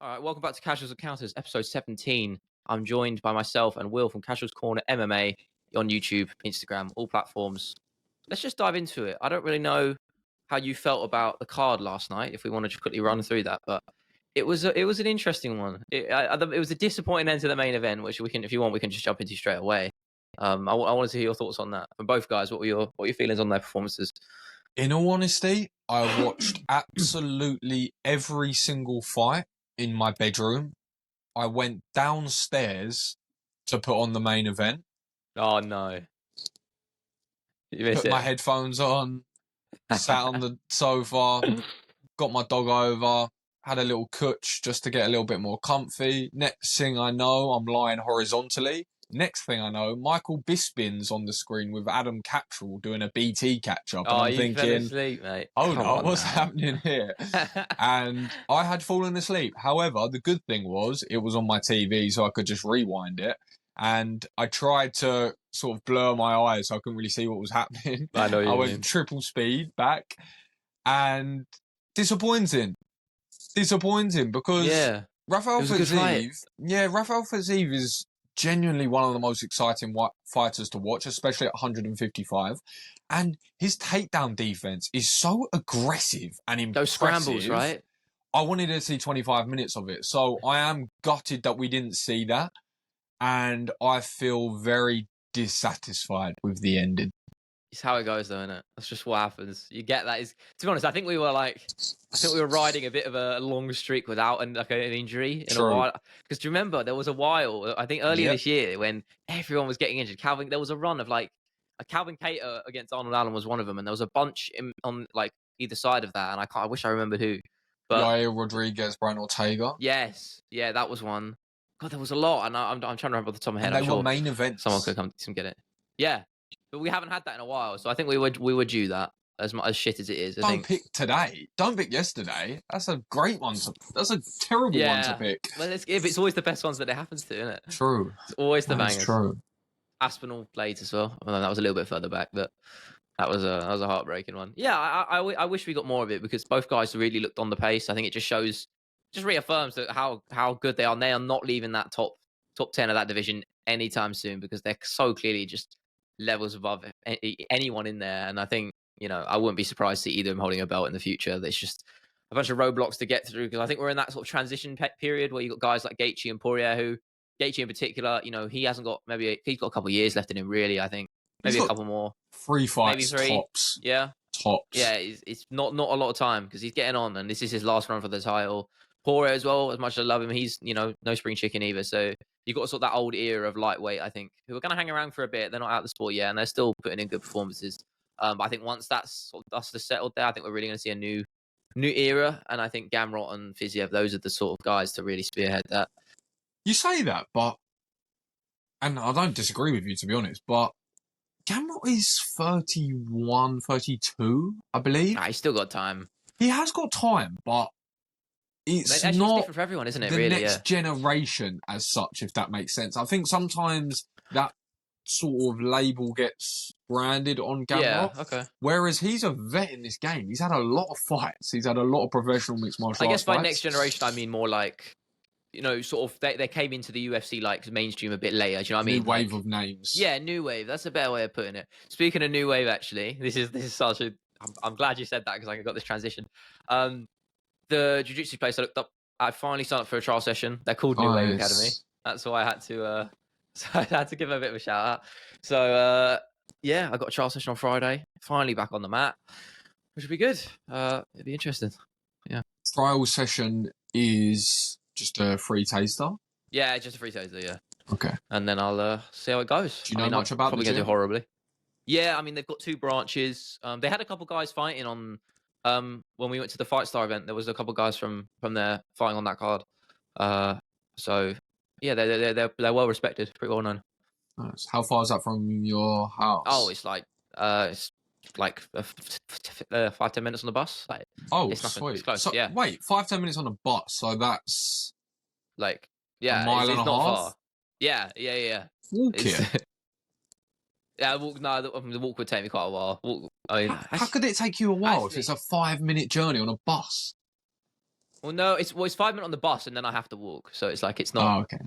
All right, welcome back to Casuals Encounters, episode 17. I'm joined by myself and Will from Casuals Corner MMA on YouTube, Instagram, all platforms. Let's just dive into it. I don't really know how you felt about the card last night, if we want to just quickly run through that, but it was an interesting one. It was a disappointing end to the main event, which we can, if you want, we can just jump into straight away. I wanted to hear your thoughts on that from both guys. What were your feelings on their performances? In all honesty, I watched absolutely every single fight in my bedroom. I went downstairs to put on the main event. Oh no. You missed Put my headphones on, sat on the sofa, got my dog over, had a little cooch just to get a little bit more comfy. Next thing I know, I'm lying horizontally. Next thing I know, Michael Bisping's on the screen with Adam Capshaw doing a BT catch-up. Oh, and I'm you thinking, fell asleep, mate. oh Come no, on, what's man. happening here? And I had fallen asleep. However, the good thing was it was on my TV, so I could just rewind it. And I tried to sort of blur my eyes so I couldn't really see what was happening. I know I you went mean. triple speed back, and disappointing because Rafael Fiziev is genuinely one of the most exciting fighters to watch, especially at 155. And his takedown defense is so aggressive and impressive. Those scrambles, right? I wanted to see 25 minutes of it. So I am gutted that we didn't see that. And I feel very dissatisfied with the ending. It's how it goes, though, isn't it? That's just what happens. You get that. To be honest, I think we were riding a bit of a long streak without an injury in a while. Because do you remember there was a while, I think earlier this year, when everyone was getting injured. There was a run of a Calvin Cater against Arnold Allen was one of them, and there was a bunch on either side of that, and I wish I remembered who. But Yair Rodriguez, Brian Ortega. Yes, yeah, that was one. God, there was a lot, and I'm trying to remember off the top of my head. And they were main events. Someone could come get it. Yeah, but we haven't had that in a while, so I think we were due that as shit as it is. Don't pick today. Don't pick yesterday. That's a great one. That's a terrible one to pick. Well, it's always the best ones that it happens to, isn't it? True. It's always the bangers. True. Aspinall played as well. Well, that was a little bit further back, but that was a heartbreaking one. Yeah, I wish we got more of it because both guys really looked on the pace. I think it just reaffirms that how good they are. And they are not leaving that top 10 of that division anytime soon because they're so clearly just levels above anyone in there. And I think, I wouldn't be surprised to see either of them holding a belt in the future. There's just a bunch of roadblocks to get through because I think we're in that sort of transition period where you've got guys like Gaethje and Poirier who, Gaethje in particular, he's got a couple of years left in him, really, I think. Maybe a couple more. 3 fights, maybe 3. Tops. Yeah. Tops. Yeah, it's not a lot of time because he's getting on and this is his last run for the title. Poirier as well, as much as I love him, he's, no spring chicken either. So you've got sort of that old era of lightweight, I think, who are going to hang around for a bit. They're not out of the sport yet and they're still putting in good performances. But I think once that's sort of dust is settled there, I think we're really going to see a new era. And I think Gamrot and Fiziev, those are the sort of guys to really spearhead that. You say that, and I don't disagree with you, to be honest, but Gamrot is 31, 32, I believe. He's still got time. He has got time, but it's not different for everyone, isn't it? The really, next generation as such, if that makes sense. I think sometimes that sort of label gets branded on Gamrot. Yeah, okay. Whereas he's a vet in this game. He's had a lot of fights. He's had a lot of professional mixed martial arts I guess by fights. Next generation, I mean more like, sort of they came into the UFC mainstream a bit later. Do you know what I mean? New wave of names. Yeah, new wave. That's a better way of putting it. Speaking of new wave, actually, this is such a. I'm glad you said that because I got this transition. The jiu-jitsu place I looked up, I finally signed up for a trial session. They're called New Wave Academy. That's why I had to. So I had to give them a bit of a shout out. So yeah, I got a trial session on Friday. Finally back on the mat, which would be good. It'd be interesting. Yeah. Trial session is just a free taster? Yeah, just a free taster, yeah. Okay. And then I'll see how it goes. Do you know much about the gym? Probably going to do horribly. Yeah, I mean, they've got 2 branches. They had a couple guys fighting on... when we went to the Fight Star event, there was a couple guys from there fighting on that card. So, yeah, they're well respected, pretty well known. Nice. How far is that from your house? Oh, it's like 5-10 minutes on the bus. It's nothing. Sweet. It's close, so, yeah. Wait, 5-10 minutes on a bus, so that's a mile and a not half? far. Yeah. Walk it. Yeah, the walk would take me quite a while. How could it take you a while if it's a 5-minute journey on a bus? Well, no, it's 5 minutes on the bus, and then I have to walk. So it's like it's not, Oh, okay.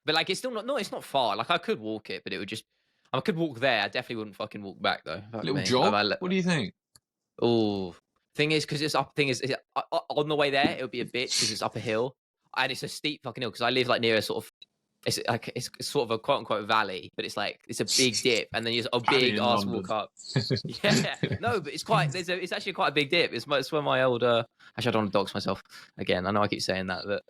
but like it's still not. No, it's not far. Like I could walk it, but it would just. I could walk there. I definitely wouldn't fucking walk back though. Fuck Little me. jog. What do you think? Oh, thing is, because it's up. Thing is, on the way there, it would be a bitch because it's up a hill, and it's a steep fucking hill. Because I live like near a sort of, it's like it's sort of a quote unquote valley, but it's like it's a big dip, and then there's a Valley big in ass London. walk up. Yeah, no, but it's quite. It's actually quite a big dip. It's where my old. Actually, I don't want to dox myself again. I know I keep saying that, but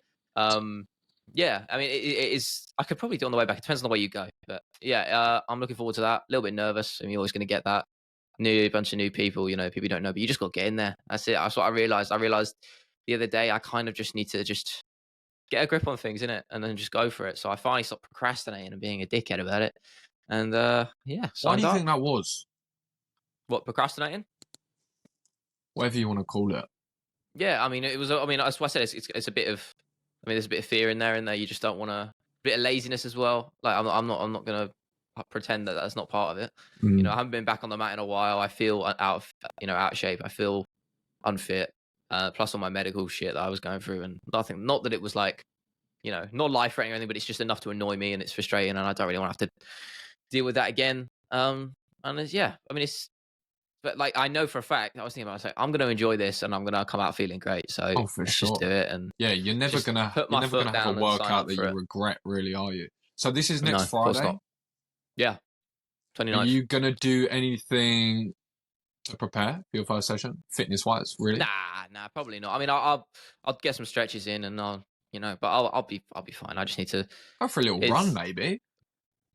yeah. I mean, it is. I could probably do it on the way back. It depends on the way you go, but yeah. I'm looking forward to that. A little bit nervous. I mean, you're always going to get that bunch of new people. You know, people you don't know, but you just got to get in there. That's it. That's what I realized. I realized the other day I kind of just need to just get a grip on things, innit? And then just go for it. So I finally stopped procrastinating and being a dickhead about it. And yeah, Why do signed you up. think that was? What, procrastinating? Whatever you want to call it. Yeah, I mean, it was. I mean, that's why I said it's a bit of. I mean, there's a bit of fear in there. You just don't want to. A bit of laziness as well. Like I'm not gonna pretend that that's not part of it. You know, I haven't been back on the mat in a while. I feel out of shape. I feel unfit. Plus all my medical shit that I was going through, and nothing. Not that it was like, you know, not life threatening or anything, but it's just enough to annoy me, and it's frustrating, and I don't really want to have to deal with that again. And yeah, I mean, but like I know for a fact, I was thinking about, I was like, I'm going to enjoy this, and I'm going to come out feeling great. So Oh, for let's sure. just do it, and yeah, you're never just gonna put you're my never foot gonna have a down and sign workout up that for you it. regret, really, are you? So this is next No, of course Friday. not. Yeah, Are 29th. you gonna do anything to prepare for your first session, fitness wise? Really? Nah, probably not. I mean, I'll get some stretches in, and you know, but I'll be fine. I just need to. Go for a little run, maybe.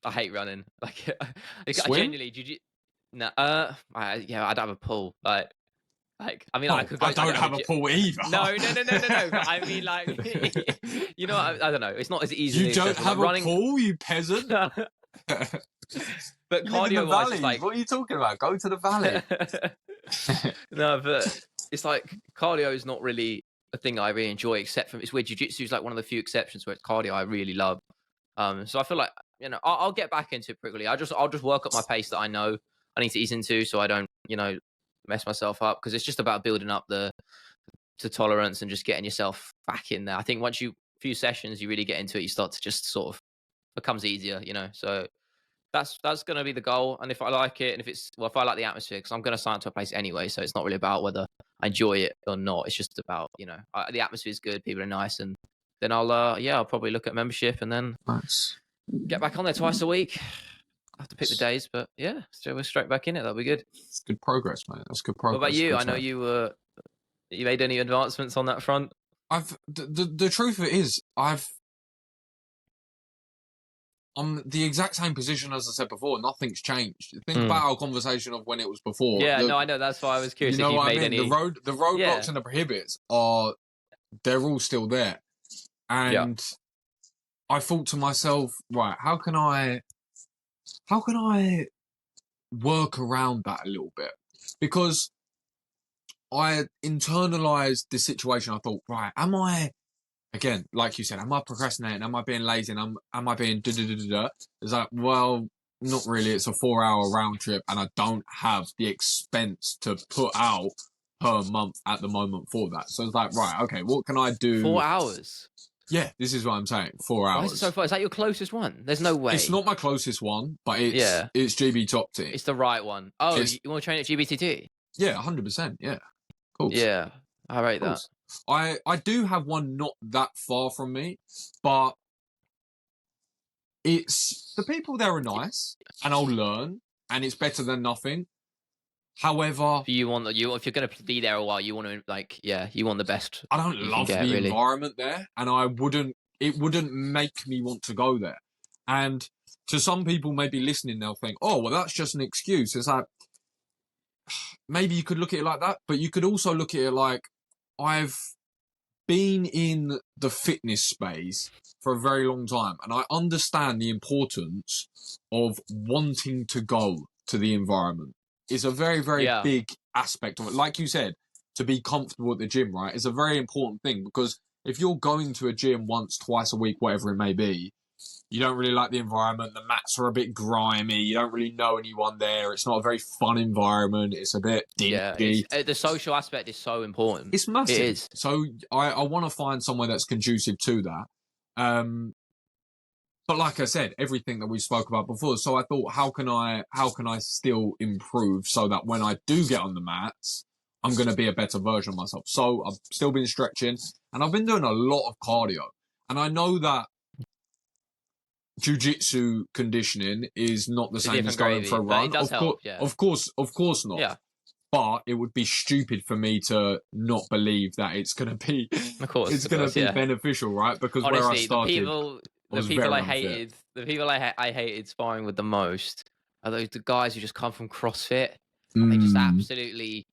I hate running. Like, I Swim? genuinely, nah, yeah, I'd have a pool. Like, I mean, I Oh, could go. I I don't don't have a have a gym. pool either. No. But I mean, like, you know, I don't know. It's not as easily You don't accessible. have Like a running. pool, you peasant. But You live in the cardio-wise, it's valley. like. What are you talking about? Go to the valley. No, but it's like cardio is not really a thing I really enjoy, except for it's weird. Jiu-jitsu is like one of the few exceptions where it's cardio I really love. So I feel like, you know, I'll get back into it quickly. I'll just work up my pace that I know I need to ease into, so I don't, you know, mess myself up, because it's just about building up to tolerance and just getting yourself back in there. I think once few sessions you really get into it, you start to just sort of becomes easier, you know. So that's going to be the goal. And if I like it, and if I like the atmosphere, because I'm going to sign up to a place anyway, so it's not really about whether I enjoy it or not. It's just about, you know, the atmosphere is good, people are nice, and then I'll probably look at membership, and then Nice. get back on there twice a week. I have to pick the days, but yeah, so we're straight back in it. That'll be good. It's good progress, mate. That's good progress. What about you? Good I know stuff. you made any advancements on that front? The truth of it is, I'm the exact same position as I said before. Nothing's changed. Think about our conversation of when it was before. Yeah, no, I know. That's why I was curious You if know you've what I made mean? any. The roadblocks Yeah. and the prohibits they're all still there. And I thought to myself, right, how can I work around that a little bit? Because I internalized the situation. I thought, right, am I, again, like you said, am I procrastinating? Am I being lazy? And am I being da-da-da-da-da? It's like, well, not really. It's a 4-hour round trip, and I don't have the expense to put out per month at the moment for that. So it's like, right, okay, what can I do? 4 hours. Yeah, this is what I'm saying. 4 hours. Why is it so far? Is that your closest one? There's no way. It's not my closest one, but it's GB Top Team. It's the right one. Oh, you want to train at GBTT? Yeah, 100%. Yeah, cool. Yeah, I rate that. I do have one not that far from me, but it's the people there are nice, and I'll learn, and it's better than nothing. However, if you're gonna be there a while, you want to you want the best. I don't love the environment there, and it wouldn't make me want to go there. And to some people maybe listening, they'll think, oh, well, that's just an excuse. It's like, maybe you could look at it like that, but you could also look at it like, I've been in the fitness space for a very long time, and I understand the importance of wanting to go to the environment. It's a very, very big aspect of it. Like you said, to be comfortable at the gym, right? It's a very important thing, because if you're going to a gym once, twice a week, whatever it may be, You don't really like the environment. The mats are a bit grimy. You don't really know anyone there. It's not a very fun environment. It's a bit dingy. Yeah, the social aspect is so important. It's massive. It is. So I want to find somewhere that's conducive to that. But like I said, everything that we spoke about before. So I thought, how can I still improve so that when I do get on the mats, I'm going to be a better version of myself. So I've still been stretching, and I've been doing a lot of cardio. And I know that jiu-jitsu conditioning is not the same as going for a run. It does help, yeah. Of course not. Yeah. But it would be stupid for me to not believe that it's going to be, beneficial, right? Because honestly, where I started, the people I hated sparring with the most are the guys who just come from CrossFit and they just absolutely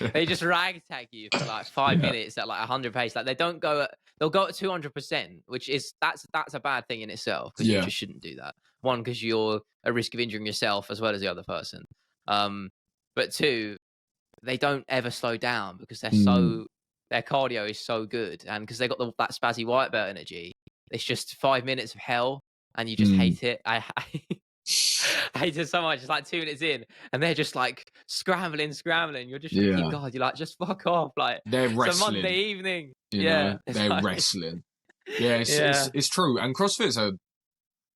they just ragtag you for like 5 minutes at like 100 pace. Like they'll go at 200%, which is that's a bad thing in itself, because you just shouldn't do that. One, because you're at risk of injuring yourself as well as the other person. But two, they don't ever slow down because their cardio is so good, and because they got that spazzy white belt energy. It's just 5 minutes of hell, and you just hate it. I hate it so much. It's like 2 minutes in, and they're just like scrambling. You're just thinking, God, you're like, just fuck off. Like, they're wrestling. It's a Monday evening. They're like... wrestling. Yeah, it's true. And CrossFit's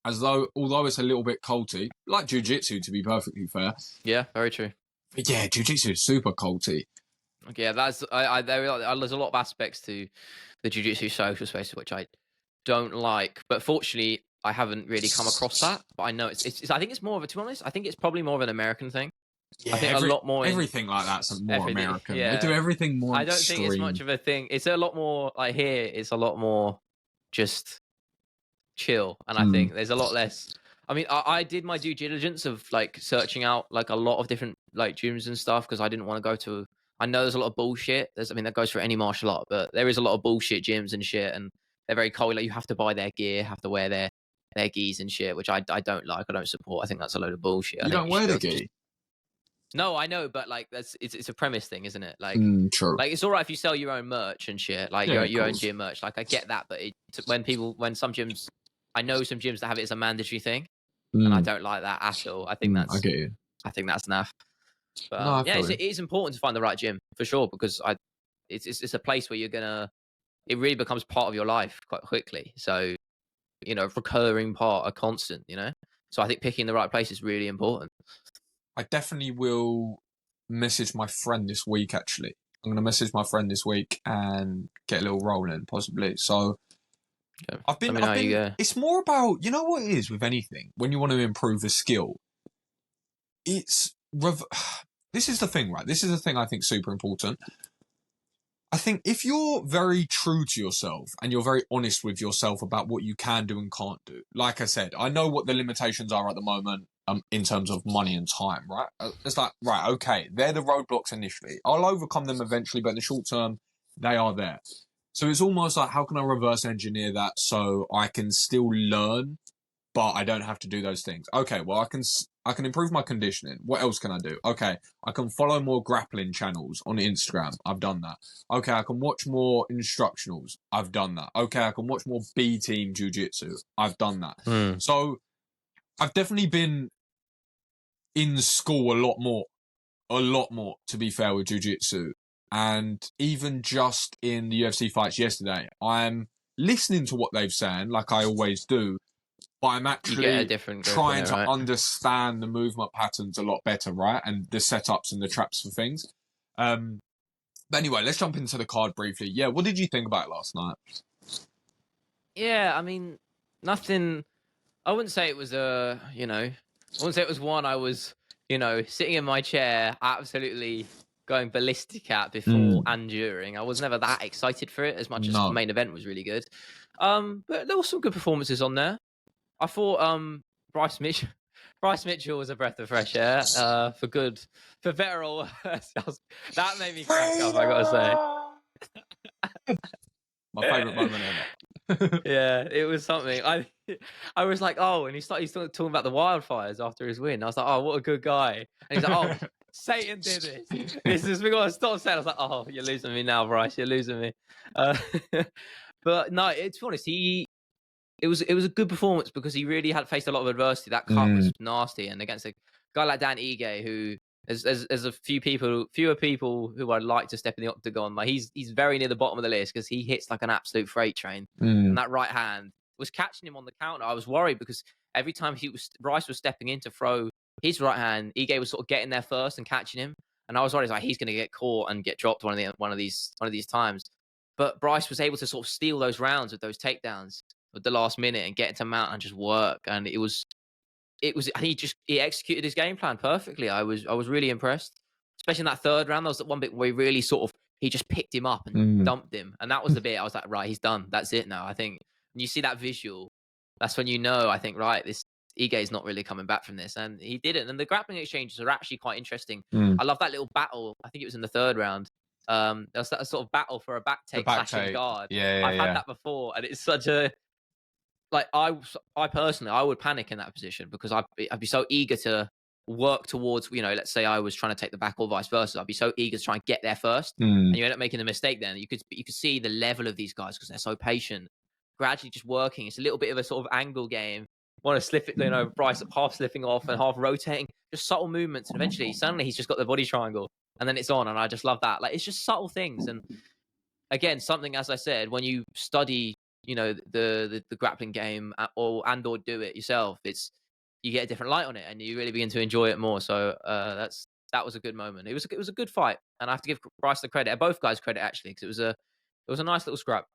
although it's a little bit culty, like jiu-jitsu, to be perfectly fair. Yeah, very true. But yeah, jiu-jitsu is super culty. Yeah, there's a lot of aspects to the jiu-jitsu social space which I don't like, but fortunately I haven't really come across that. But I know it's I think it's more of a, to be honest, I think it's probably more of an American thing. Yeah, I think a lot more everything like that's more American. Yeah. They do everything more. I don't think it's much of a thing. It's a lot more like here. It's a lot more just chill, and I think there's a lot less. I mean, I did my due diligence of like searching out like a lot of different like gyms and stuff, because I didn't want to go to. I know there's a lot of bullshit. That goes for any martial art, but there is a lot of bullshit gyms and shit, and they're very cold. Like you have to buy their gear, have to wear their gis and shit, which I don't like. I don't support. I think that's a load of bullshit. You don't wear the gi. No, I know, but like it's a premise thing, isn't it? Like, true. Like it's all right if you sell your own merch and shit, like your own gym merch. Like I get that, but when some gyms, I know some gyms that have it as a mandatory thing, and I don't like that at all. I think that's I get you. I think that's naff. But no, it is important to find the right gym for sure, because it's a place where it really becomes part of your life quite quickly. So, recurring part, a constant, So I think picking the right place is really important. I definitely will message my friend this week, actually. I'm going to message my friend this week and get a little roll in, possibly. So okay. It's more about, you know what it is with anything, when you want to improve a skill, this is the thing, right? This is the thing I think super important. I think if you're very true to yourself and you're very honest with yourself about what you can do and can't do, like I said, I know what the limitations are at the moment in terms of money and time, right? It's like, right, okay, they're the roadblocks initially. I'll overcome them eventually, but in the short term, they are there. So it's almost like, how can I reverse engineer that so I can still learn, but I don't have to do those things? Okay, well, I can improve my conditioning. What else can I do? Okay, I can follow more grappling channels on Instagram. I've done that. Okay, I can watch more instructionals. I've done that. Okay, I can watch more B-team jiu-jitsu. I've done that. So I've definitely been in school a lot more, to be fair, with jiu-jitsu. And even just in the UFC fights yesterday, I'm listening to what they've saying, like I always do, but I'm actually trying to understand the movement patterns a lot better, right? And the setups and the traps for things. But anyway, let's jump into the card briefly. Yeah, what did you think about it last night? Yeah, I mean, nothing. I wouldn't say it was I wouldn't say it was one I was, sitting in my chair, absolutely going ballistic at before and during. I was never that excited for it as much as the main event was really good. But there were some good performances on there. I thought Bryce Mitchell was a breath of fresh air for better or worse. That made me crack up, I gotta say. My favourite moment ever. Yeah, it was something. I was like, oh, and he started talking about the wildfires after his win. I was like, oh, what a good guy. And he's like, oh, Satan did this. This is we gotta stop saying. I was like, oh, you're losing me now, Bryce. You're losing me. But no, to be honest, it was a good performance because he really had faced a lot of adversity. That cut Mm, was nasty, and against a guy like Dan Ige, who there's a fewer people who I'd like to step in the octagon. Like he's very near the bottom of the list because he hits like an absolute freight train, mm, and that right hand was catching him on the counter. I was worried because every time Bryce was stepping in to throw his right hand, Ige was sort of getting there first and catching him, and I was worried like he's going to get caught and get dropped one of these times. But Bryce was able to sort of steal those rounds with those takedowns at the last minute and get into mount and just work. And he executed his game plan perfectly. I was really impressed, especially in that third round. There was that one bit where he just picked him up and mm, dumped him, and that was the bit I was like, right, he's done. That's it now. I think when you see that visual, that's when you know. I think right, this Ige is not really coming back from this, and he didn't. And the grappling exchanges are actually quite interesting. mm. I love that little battle. I think it was in the third round. There was that sort of battle for a back The take back clashing take. guard. Yeah, yeah, I've had yeah. that before, and it's such a like I personally I would panic in that position because I'd be so eager to work towards, let's say I was trying to take the back or vice versa. I'd be so eager to try and get there first, Mm, and you end up making a mistake. Then you could see the level of these guys because they're so patient, gradually just working. It's a little bit of a sort of angle game. Want to slip it, Bryce half slipping off and half rotating, just subtle movements, and eventually suddenly he's just got the body triangle, and then it's on, and I just love that. Like it's just subtle things, and again, something as I said, when you study, the grappling game or do it yourself, you get a different light on it, and you really begin to enjoy it more. So that was a good moment. It was a good fight, and I have to give Bryce the credit, both guys credit actually, because it was a nice little scrap.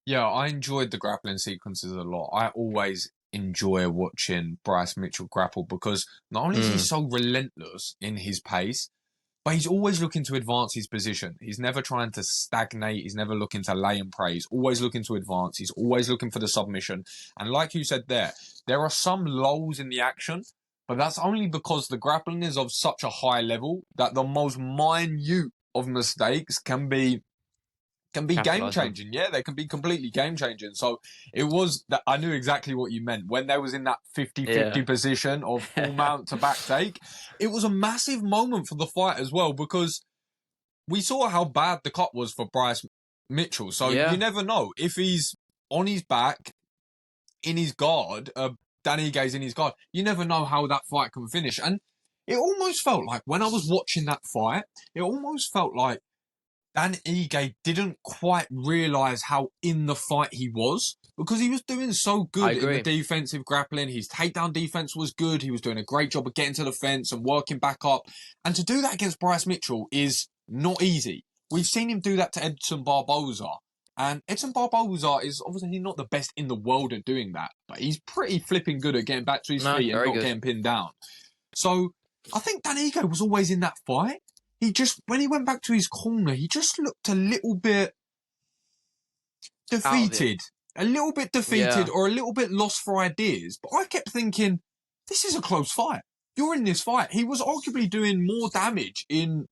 yeah, I enjoyed the grappling sequences a lot. I always enjoy watching Bryce Mitchell grapple because not only is he Mm, so relentless in his pace, but he's always looking to advance his position. He's never trying to stagnate. He's never looking to lay and pray. He's always looking to advance. He's always looking for the submission. And like you said there are some lulls in the action, but that's only because the grappling is of such a high level that the most minute of mistakes can be game capitalized on. changing. Yeah, they can be completely game changing. So it was that I knew exactly what you meant when they was in that 50-50 Yeah. position of full mount to back take. It was a massive moment for the fight as well because we saw how bad the cut was for Bryce Mitchell. So you Yeah. never know if he's on his back in his guard. Danny Gay's in his guard. You never know how that fight can finish. And it almost felt like when I was watching that fight, it almost felt like Dan Ige didn't quite realise how in the fight he was because he was doing so I good in the agree. defensive grappling. His takedown defense was good. He was doing a great job of getting to the fence and working back up. And to do that against Bryce Mitchell is not easy. We've seen him do that to Edson Barboza. And Edson Barboza is obviously not the best in the world at doing that, but he's pretty flipping good at getting back to his No, feet and very not good. getting pinned down. So I think Dan Ige was always in that fight. He just, when he went back to his corner, he just looked a little bit Out of it. defeated. A little bit defeated Yeah. or a little bit lost for ideas. But I kept thinking, this is a close fight. You're in this fight. He was arguably doing more damage in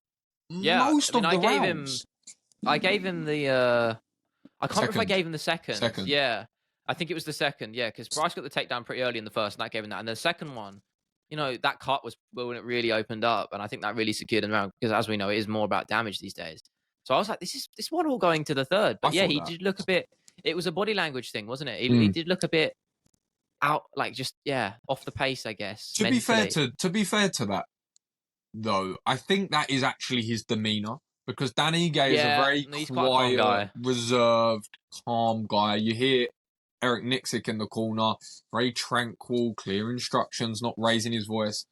Yeah. I most mean, of the rounds. I gave him the I can't remember if I Second. gave him the second. Second. Yeah, I think it was the second. Yeah, because Bryce got the takedown pretty early in the first, and that gave him that. And the second one, that cut was when it really opened up, and I think that really secured him around because, as we know, it is more about damage these days. So I was like, this one all going to the third. I But yeah, thought he that. did look a bit. It was a body language thing, wasn't it? He Mm. did look a bit out, like just off the pace, I guess. To be fair Mentally. to that, though, I think that is actually his demeanour because Danny Gay is a Yeah, very no, he's quite a calm quiet, guy. reserved, calm guy. You hear Eric Nixick in the corner, very tranquil, clear instructions, not raising his voice.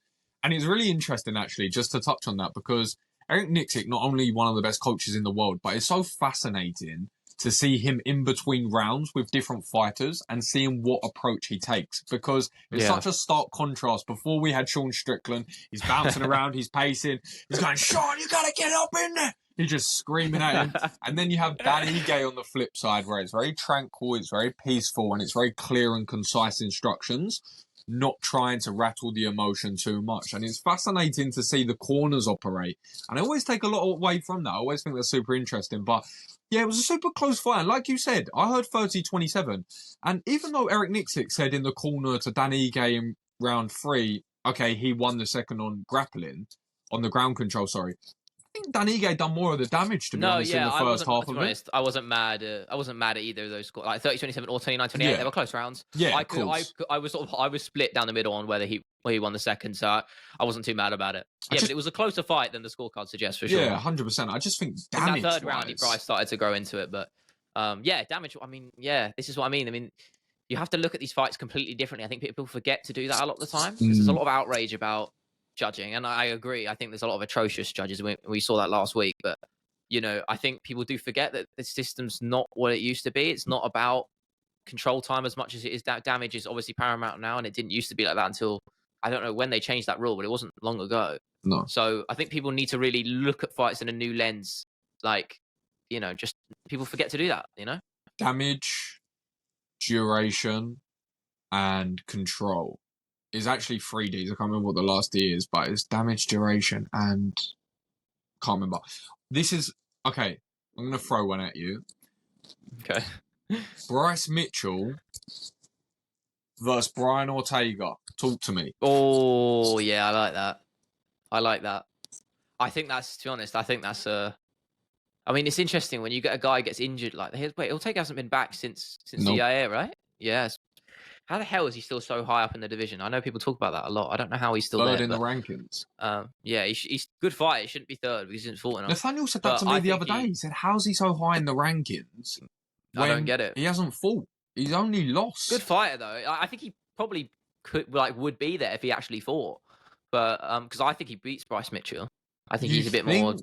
And it's really interesting, actually, just to touch on that because Eric Nixick, not only one of the best coaches in the world, but it's so fascinating to see him in between rounds with different fighters and seeing what approach he takes because it's Yeah. such a stark contrast. Before we had Sean Strickland, he's bouncing around, he's pacing, he's going, Sean, you gotta get up in there. He's just screaming at him. And then you have Dan Ige on the flip side where it's very tranquil, it's very peaceful, and it's very clear and concise instructions, not trying to rattle the emotion too much. And it's fascinating to see the corners operate. And I always take a lot away from that. I always think that's super interesting. But yeah, it was a super close fight. And like you said, I heard 30-27. And even though Eric Nixick said in the corner to Dan Ige in round 3, okay, he won the second on grappling, on the ground control, sorry. think Dan Ige done more of the damage, to be honest, in the first half to of be honest, I wasn't mad at either of those scores. Like 30-27 or 29-28, they were close rounds. Yeah, I was split down the middle on whether he won the second, so I wasn't too mad about it. Yeah, but it was a closer fight than the scorecard suggests for sure. Yeah, 100%. I just think In damage that third round, he probably started to grow into it, but yeah, damage. I mean, yeah, this is what I mean. I mean, you have to look at these fights completely differently. I think people forget to do that a lot of the time because there's a lot of outrage about judging, and I agree. I think there's a lot of atrocious judges. We saw that last week, but I think people do forget that the system's not what it used to be. It's not about control time as much as it is that damage is obviously paramount now, and it didn't used to be like that until I don't know when they changed that rule, but it wasn't long ago. No. So I think people need to really look at fights in a new lens. Like, just people forget to do that. Damage, duration, and control is actually 3Ds. I can't remember what the last D is, but it's damage, duration, and can't remember. This is okay. I'm gonna throw one at you. Okay. Bryce Mitchell versus Brian Ortega. Talk to me. Oh yeah, I like that. I think that's, to be honest, I mean, it's interesting when you get a guy who gets injured like wait, Ortega hasn't been back since Nope. EIA, right? Yes. How the hell is he still so high up in the division? I know people talk about that a lot. I don't know how he's still third there. in the rankings. Yeah, he's good fight. He shouldn't be third because he hasn't fought enough. Nathaniel said that to me the other day. He said, "How's he so high in the rankings? I don't get it. He hasn't fought. He's only lost." Good fighter though. I think he probably would be there if he actually fought. But because I think he beats Bryce Mitchell. I think he's a bit more.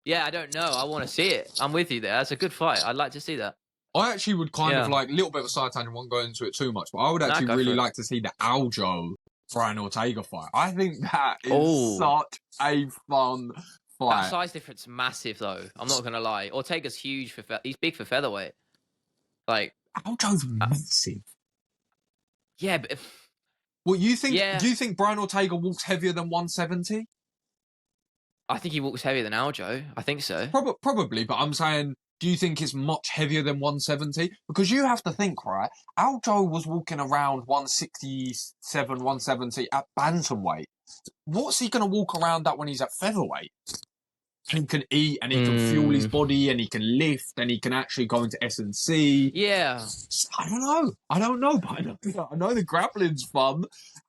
Yeah, I don't know. I want to see it. I'm with you there. That's a good fight. I'd like to see that. I actually would kind of like a little bit of a side tangent. Won't go into it too much, but I would actually really like to see the Aljo Brian Ortega fight. I think that is such a fun fight. That size difference massive though. I'm not gonna lie. Ortega's huge he's big for featherweight. Like Aljo's massive. Yeah, but what you think? Yeah. Do you think Brian Ortega walks heavier than 170? I think he walks heavier than Aljo. I think so. Probably, but I'm saying, do you think it's much heavier than 170? Because you have to think, right? Aljo was walking around 167, 170 at bantamweight. What's he going to walk around at when he's at featherweight? And he can eat, and he can fuel his body, and he can lift, and he can actually go into S&C. Yeah. I don't know, but I know the grappling's fun.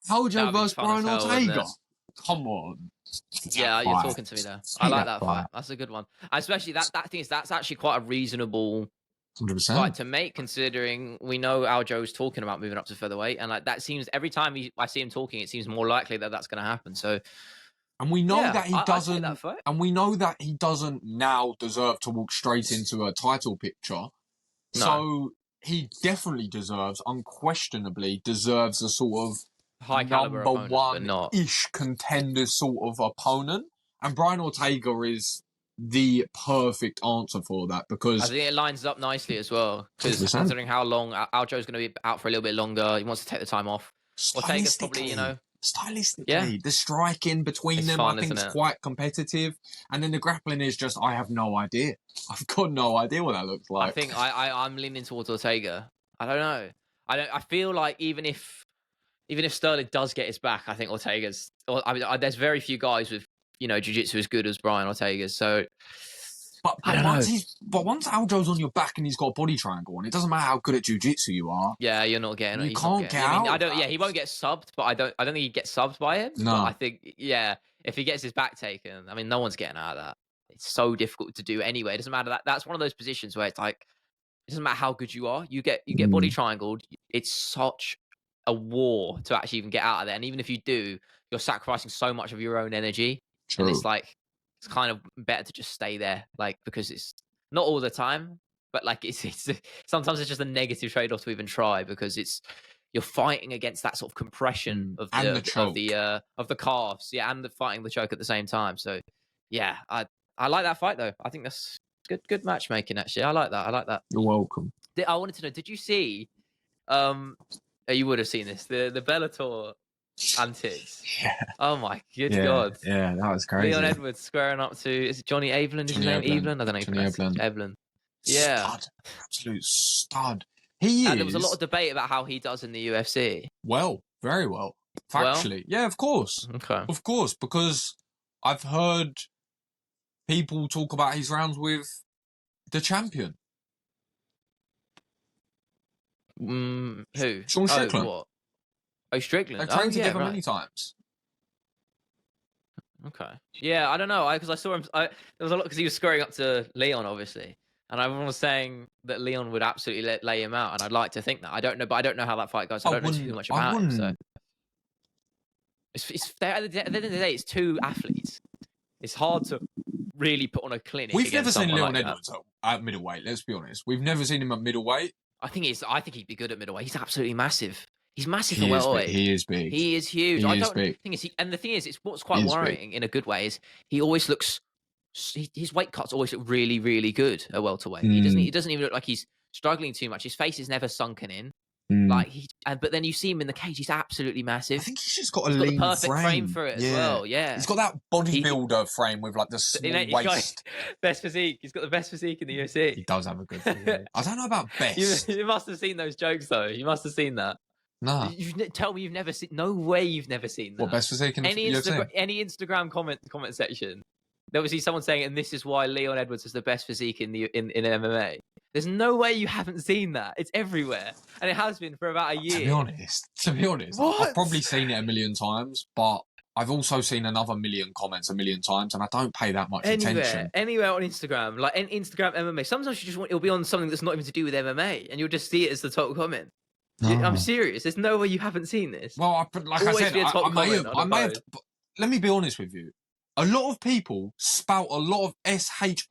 Aljo versus Brian Ortega. Come on. Yeah, you're talking to me there. I like that fight. That's a good one. Especially that's actually quite a reasonable 100% fight to make, considering we know Aljo's talking about moving up to featherweight, and like that seems every time I see him talking, it seems more likely that that's going to happen. So, and we know that he doesn't, and we know that he doesn't now deserve to walk straight into a title picture. No. So he definitely unquestionably deserves a sort of high caliber number one-ish contender sort of opponent, and Brian Ortega is the perfect answer for that, because I think it lines up nicely as well, because considering how long Aljo's going to be out for a little bit longer, he wants to take the time off. Ortega's probably, stylistically, the striking between them, I think, is quite competitive, and then the grappling is just, I have no idea. I've got no idea what that looks like. I think I'm leaning towards Ortega. I don't know. I feel like even if Sterling does get his back, I think Ortega's. I mean, there's very few guys with jiu-jitsu as good as Brian Ortega's. So, but once Aljo's on your back and he's got a body triangle on, it doesn't matter how good at jiu-jitsu you are. Yeah, you're not getting. You can't get out. I don't. Yeah, he won't get subbed, but I don't think he gets subbed by him. No, but I think if he gets his back taken, I mean, no one's getting out of that. It's so difficult to do anyway. It doesn't matter. That's one of those positions where it's like, it doesn't matter how good you are. You get body triangled. It's such a war to actually even get out of there, and even if you do, you're sacrificing so much of your own energy. True. And it's like, it's kind of better to just stay there, like, because it's not all the time, but like it's sometimes it's just a negative trade-off to even try, because you're fighting against that sort of compression of the calves, and fighting the choke at the same time. So yeah, I like that fight though. I think that's good matchmaking actually. I like that. You're welcome. I wanted to know, did you see you would have seen this, the Bellator antics? Yeah. Oh my good God. Yeah, that was crazy. Leon Edwards squaring up to, is it Johnny Evelyn? Is his name Evelyn? I don't know. Johnny Evelyn. Yeah. Stud. Absolute stud. He is. There was a lot of debate about how he does in the UFC. Well, very well. Factually. Yeah, of course. Okay. Of course, because I've heard people talk about his rounds with the champion. Who? Sean Strickland. Oh, what? Oh, Strickland. They've trained yeah, together right. many times. Okay. Yeah, I don't know. Because I saw him. There was a lot because he was squaring up to Leon, obviously, and everyone was saying that Leon would absolutely lay him out, and I'd like to think that. I don't know, but I don't know how that fight goes. I don't know too much about him. So it's at the end of the day, it's two athletes. It's hard to really put on a clinic. We've never seen Leon like Edwards at middleweight. Let's be honest. We've never seen him at middleweight. I think he'd be good at middleweight. He's absolutely massive. He's massive for welterweight. He is big. He is huge. Big. And the thing is, it's what's quite worrying in a good way is he always looks. His weight cuts always look really, really good at welterweight. He doesn't even look like he's struggling too much. His face is never sunken in. But then you see him in the cage. He's absolutely massive. I think he's just got a lean got the perfect frame for it as well. Yeah, he's got that bodybuilder frame with like the small waist. Best physique. He's got the best physique in the UFC. He does have a good physique. I don't know about best. You must have seen those jokes though. You must have seen that. Nah. Tell me you've never seen. No way you've never seen that. What best physique in any Instagram comment section? There was someone saying, and this is why Leon Edwards is the best physique in MMA. There's no way you haven't seen that. It's everywhere, and it has been for about a year. To be honest, I've probably seen it a million times, but I've also seen another million comments a million times, and I don't pay that much attention. Anywhere on Instagram, like Instagram MMA. Sometimes it'll be on something that's not even to do with MMA, and you'll just see it as the top comment. No. I'm serious. There's no way you haven't seen this. Well, I said, I may have. Let me be honest with you. A lot of people spout a lot of SHIT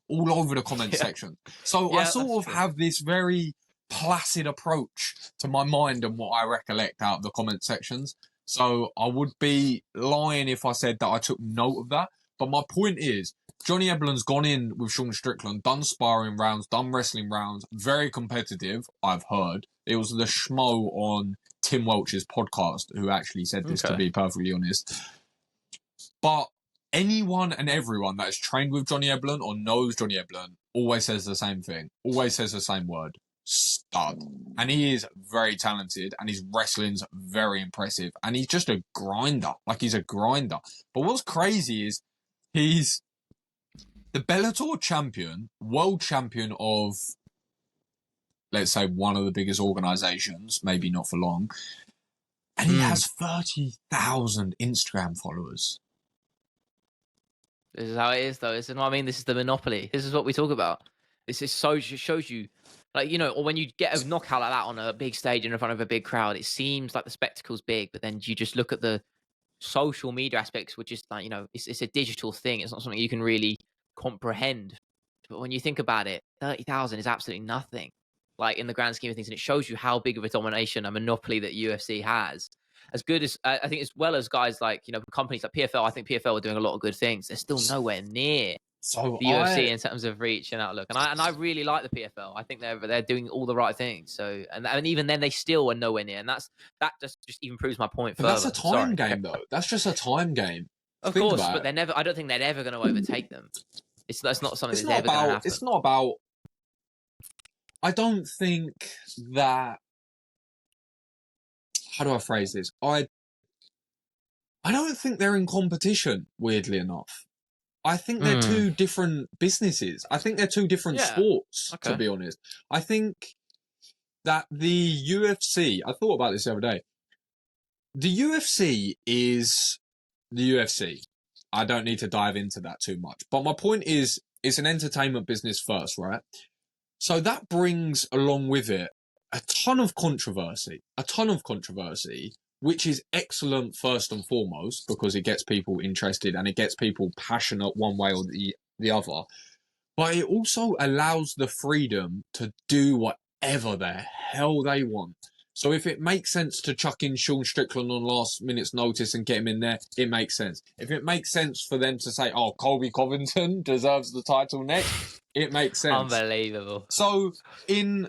all over the comment section. So I sort of have this very placid approach to my mind and what I recollect out of the comment sections. So I would be lying if I said that I took note of that. But my point is, Johnny Eblen's gone in with Sean Strickland, done sparring rounds, done wrestling rounds, very competitive, I've heard. It was the schmo on Tim Welch's podcast who actually said this, to be perfectly honest. But anyone and everyone that has trained with Johnny Eblen or knows Johnny Eblen always says the same thing, always says the same word, stud. And he is very talented and his wrestling's very impressive. And he's just a grinder, like he's a grinder. But what's crazy is he's the Bellator champion, world champion of, let's say, one of the biggest organizations, maybe not for long. And he has 30,000 Instagram followers. This is how it is, though. This is what I mean. This is the monopoly. This is what we talk about. This is so shows you, like, you know, or when you get a knockout like that on a big stage in front of a big crowd, it seems like the spectacle's big, but then you just look at the social media aspects, which is like, you know, it's a digital thing. It's not something you can really comprehend. But when you think about it, 30,000 is absolutely nothing, like in the grand scheme of things, and it shows you how big of a domination, a monopoly that UFC has. As good as I think, as well as guys like, you know, companies like PFL. I think PFL are doing a lot of good things. They're still nowhere near the UFC in terms of reach and outlook. And I really like the PFL. I think they're doing all the right things. So and even then they still are nowhere near. And that just even proves my point further. That's a time game, though. That's just a time game. Of course, but they're never. I don't think they're ever going to overtake them. That's not something that's ever going to happen. It's not about. I don't think that. How do I phrase this? I don't think they're in competition, weirdly enough. I think they're two different businesses. I think they're two different sports, to be honest. I think that the UFC, I thought about this the other day. The UFC is the UFC. I don't need to dive into that too much. But my point is, it's an entertainment business first, right? So that brings along with it a ton of controversy, which is excellent first and foremost because it gets people interested and it gets people passionate one way or the other. But it also allows the freedom to do whatever the hell they want. So if it makes sense to chuck in Sean Strickland on last minute's notice and get him in there, it makes sense. If it makes sense for them to say, oh, Colby Covington deserves the title next, it makes sense. Unbelievable. So in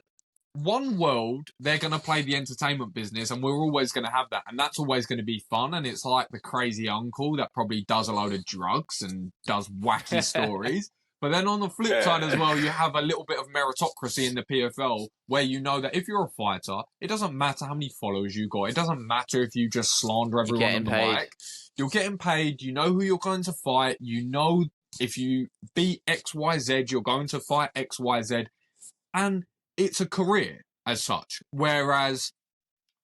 one world, they're going to play the entertainment business and we're always going to have that. And that's always going to be fun. And it's like the crazy uncle that probably does a load of drugs and does wacky stories. But then on the flip side as well, you have a little bit of meritocracy in the PFL where you know that if you're a fighter, it doesn't matter how many followers you got. It doesn't matter if you just slander everyone on the mic. You're getting paid. You know who you're going to fight. You know if you beat XYZ, you're going to fight XYZ, and it's a career as such. Whereas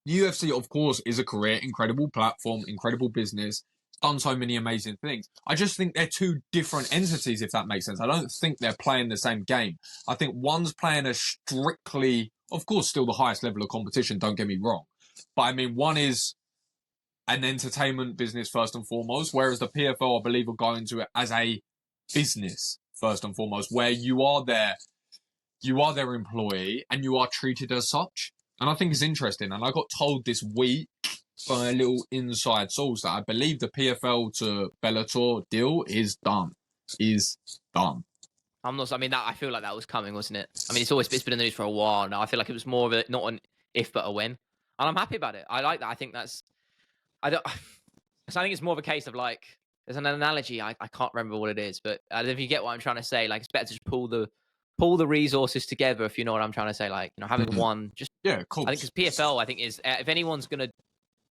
UFC, of course, is a career, incredible platform, incredible business, done so many amazing things. I just think they're two different entities, if that makes sense. I don't think they're playing the same game. I think one's playing a strictly, of course, still the highest level of competition, don't get me wrong. But I mean, one is an entertainment business first and foremost, whereas the PFL, I believe, are going to it as a business first and foremost, where you are their employee and you are treated as such. And I think it's interesting. And I got told this week by a little inside source that I believe the PFL to Bellator deal is done. I'm not. I mean, I feel like that was coming, wasn't it? I mean, it's been in the news for a while now. I feel like it was more of a not an if but a when, and I'm happy about it. I like that. I think that's. I don't. So I think it's more of a case of like there's an analogy. I can't remember what it is, but if you get what I'm trying to say, like it's better to just pull the resources together. If you know what I'm trying to say, like having one just. Yeah, cool. I think because PFL, I think is if anyone's gonna.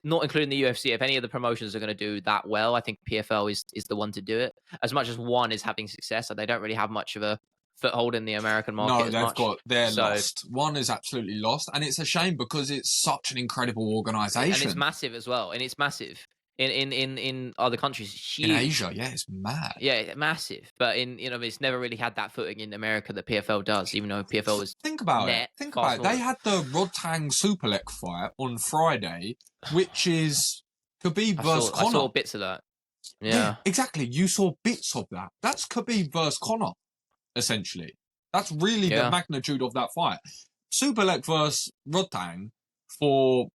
Not including the UFC, if any of the promotions are going to do that well, I think PFL is the one to do it. As much as one is having success, they don't really have much of a foothold in the American market. No, they're lost. One is absolutely lost, and it's a shame because it's such an incredible organization, and it's massive as well. And it's massive in other countries. Huge. In Asia, yeah, it's mad. Yeah, massive. But it's never really had that footing in America that PFL does. Even though PFL was think about it. They had the Rodtang Superlek fight on Friday, which is Khabib versus Conor. I saw bits of that. Yeah, exactly. You saw bits of that. That's Khabib versus Conor, essentially. That's really the magnitude of that fight. Superlek versus Rodtang for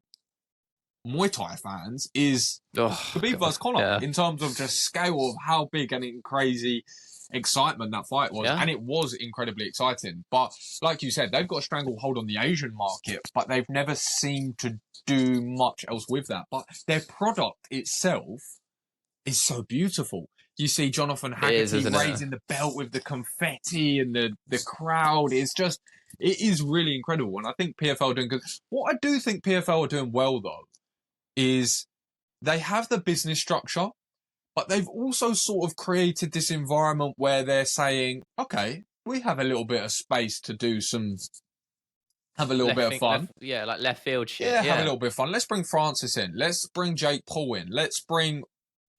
Muay Thai fans is Khabib versus Conor in terms of just scale of how big and crazy excitement that fight was. And it was incredibly exciting. But like you said, they've got a stranglehold on the Asian market, but they've never seemed to do much else with that. But their product itself is so beautiful. You see Jonathan Haggerty raising the belt with the confetti and the crowd. It is really incredible. And I think PFL are doing good. What I do think PFL are doing well, though, is they have the business structure, but they've also sort of created this environment where they're saying, okay, we have a little bit of space to do have a little bit of fun. Like left field shit. Yeah, have a little bit of fun. Let's bring Francis in. Let's bring Jake Paul in. Let's bring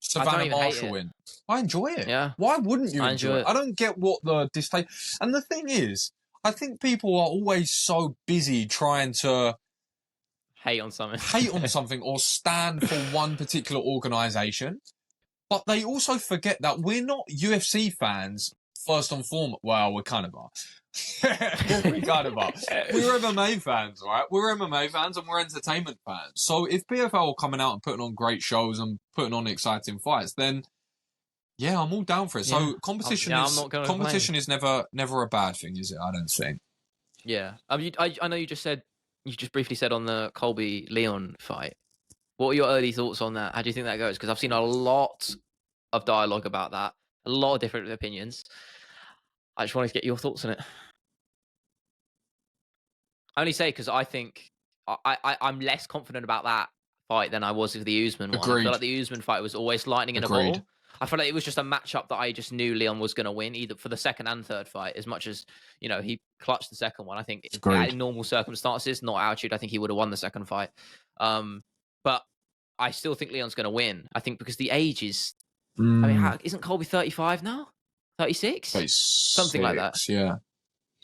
Savannah Marshall in. I enjoy it. Yeah. Why wouldn't you enjoy it? I don't get what the distaste. And the thing is, I think people are always so busy trying to hate on something or stand for one particular organization. But they also forget that we're not UFC fans first and foremost. Well, we kind of are. We kind of are. We're MMA fans, right? We're MMA fans and we're entertainment fans. So if PFL are coming out and putting on great shows and putting on exciting fights, then yeah, I'm all down for it. So competition is never a bad thing, is it? I don't think. Yeah. I know you just briefly said on the Colby Leon fight. What are your early thoughts on that? How do you think that goes? Because I've seen a lot of dialogue about that, a lot of different opinions. I just wanted to get your thoughts on it. I only say because I think I'm less confident about that fight than I was with the Usman one. I feel like the Usman fight was always lightning in a bottle. I feel like it was just a matchup that I just knew Leon was going to win, either for the second and third fight. As much as he clutched the second one, I think in normal circumstances, not altitude, I think he would have won the second fight. But I still think Leon's going to win. I think because the age is. I mean, isn't Colby 35 now? 36? Something like that. Yeah.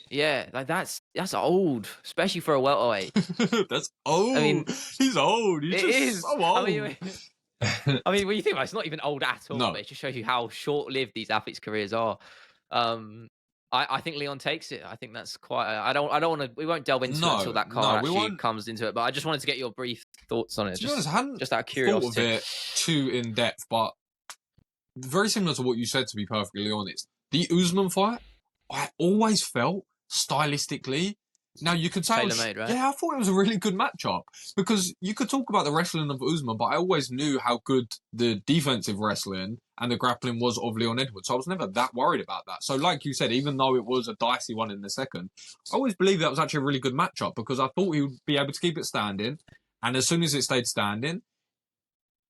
Yeah, like that's old, especially for a welterweight. That's old. I mean, he's old. He's so old. I mean, when you think about it, it's not even old at all. No. But it just shows you how short-lived these athletes' careers are. I think Leon takes it. I think that's quite. I don't want to. We won't delve into it until that card actually comes into it. But I just wanted to get your brief thoughts on it. Just out of curiosity. Thought of it too in depth, but very similar to what you said. To be perfectly honest, the Usman fight, I always felt stylistically. Now you could say, tailor-made, right? Yeah, I thought it was a really good matchup because you could talk about the wrestling of Usman, but I always knew how good the defensive wrestling and the grappling was of Leon Edwards. So I was never that worried about that. So like you said, even though it was a dicey one in the second, I always believed that was actually a really good matchup because I thought he would be able to keep it standing. And as soon as it stayed standing,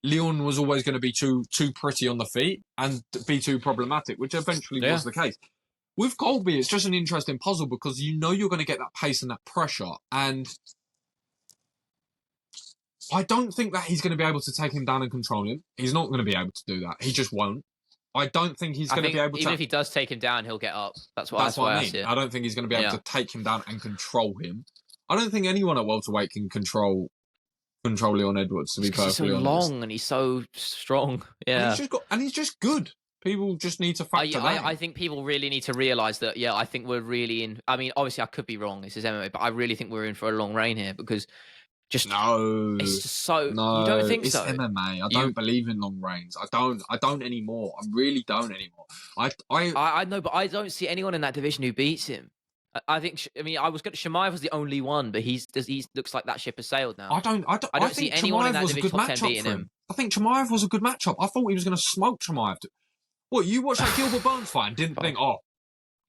Leon was always going to be too pretty on the feet and be too problematic, which eventually was the case. With Colby, it's just an interesting puzzle because you know you're going to get that pace and that pressure, and I don't think that he's going to be able to take him down and control him. He's not going to be able to do that. He just won't. I don't think he's going to be able to. Even if he does take him down, he'll get up. That's what I mean. I don't think he's going to be able to take him down and control him. I don't think anyone at welterweight can control Leon Edwards, to be perfectly honest. He's so long and he's so strong. Yeah. And he's just good. People just need to factor that. I think people really need to realise that, I think we're really in. I mean, obviously, I could be wrong. This is MMA, but I really think we're in for a long reign here because it's just so. No, you don't think so? It's MMA. I don't believe in long reigns. I don't anymore. I really don't anymore. I know, but I don't see anyone in that division who beats him. I think. Chimaev was the only one, but he looks like that ship has sailed now. I don't see anyone in that division top 10 beating him. I think Chimaev was a good matchup. I thought he was going to smoke Chimaev. What, you watched that Gilbert Burns fight and didn't think,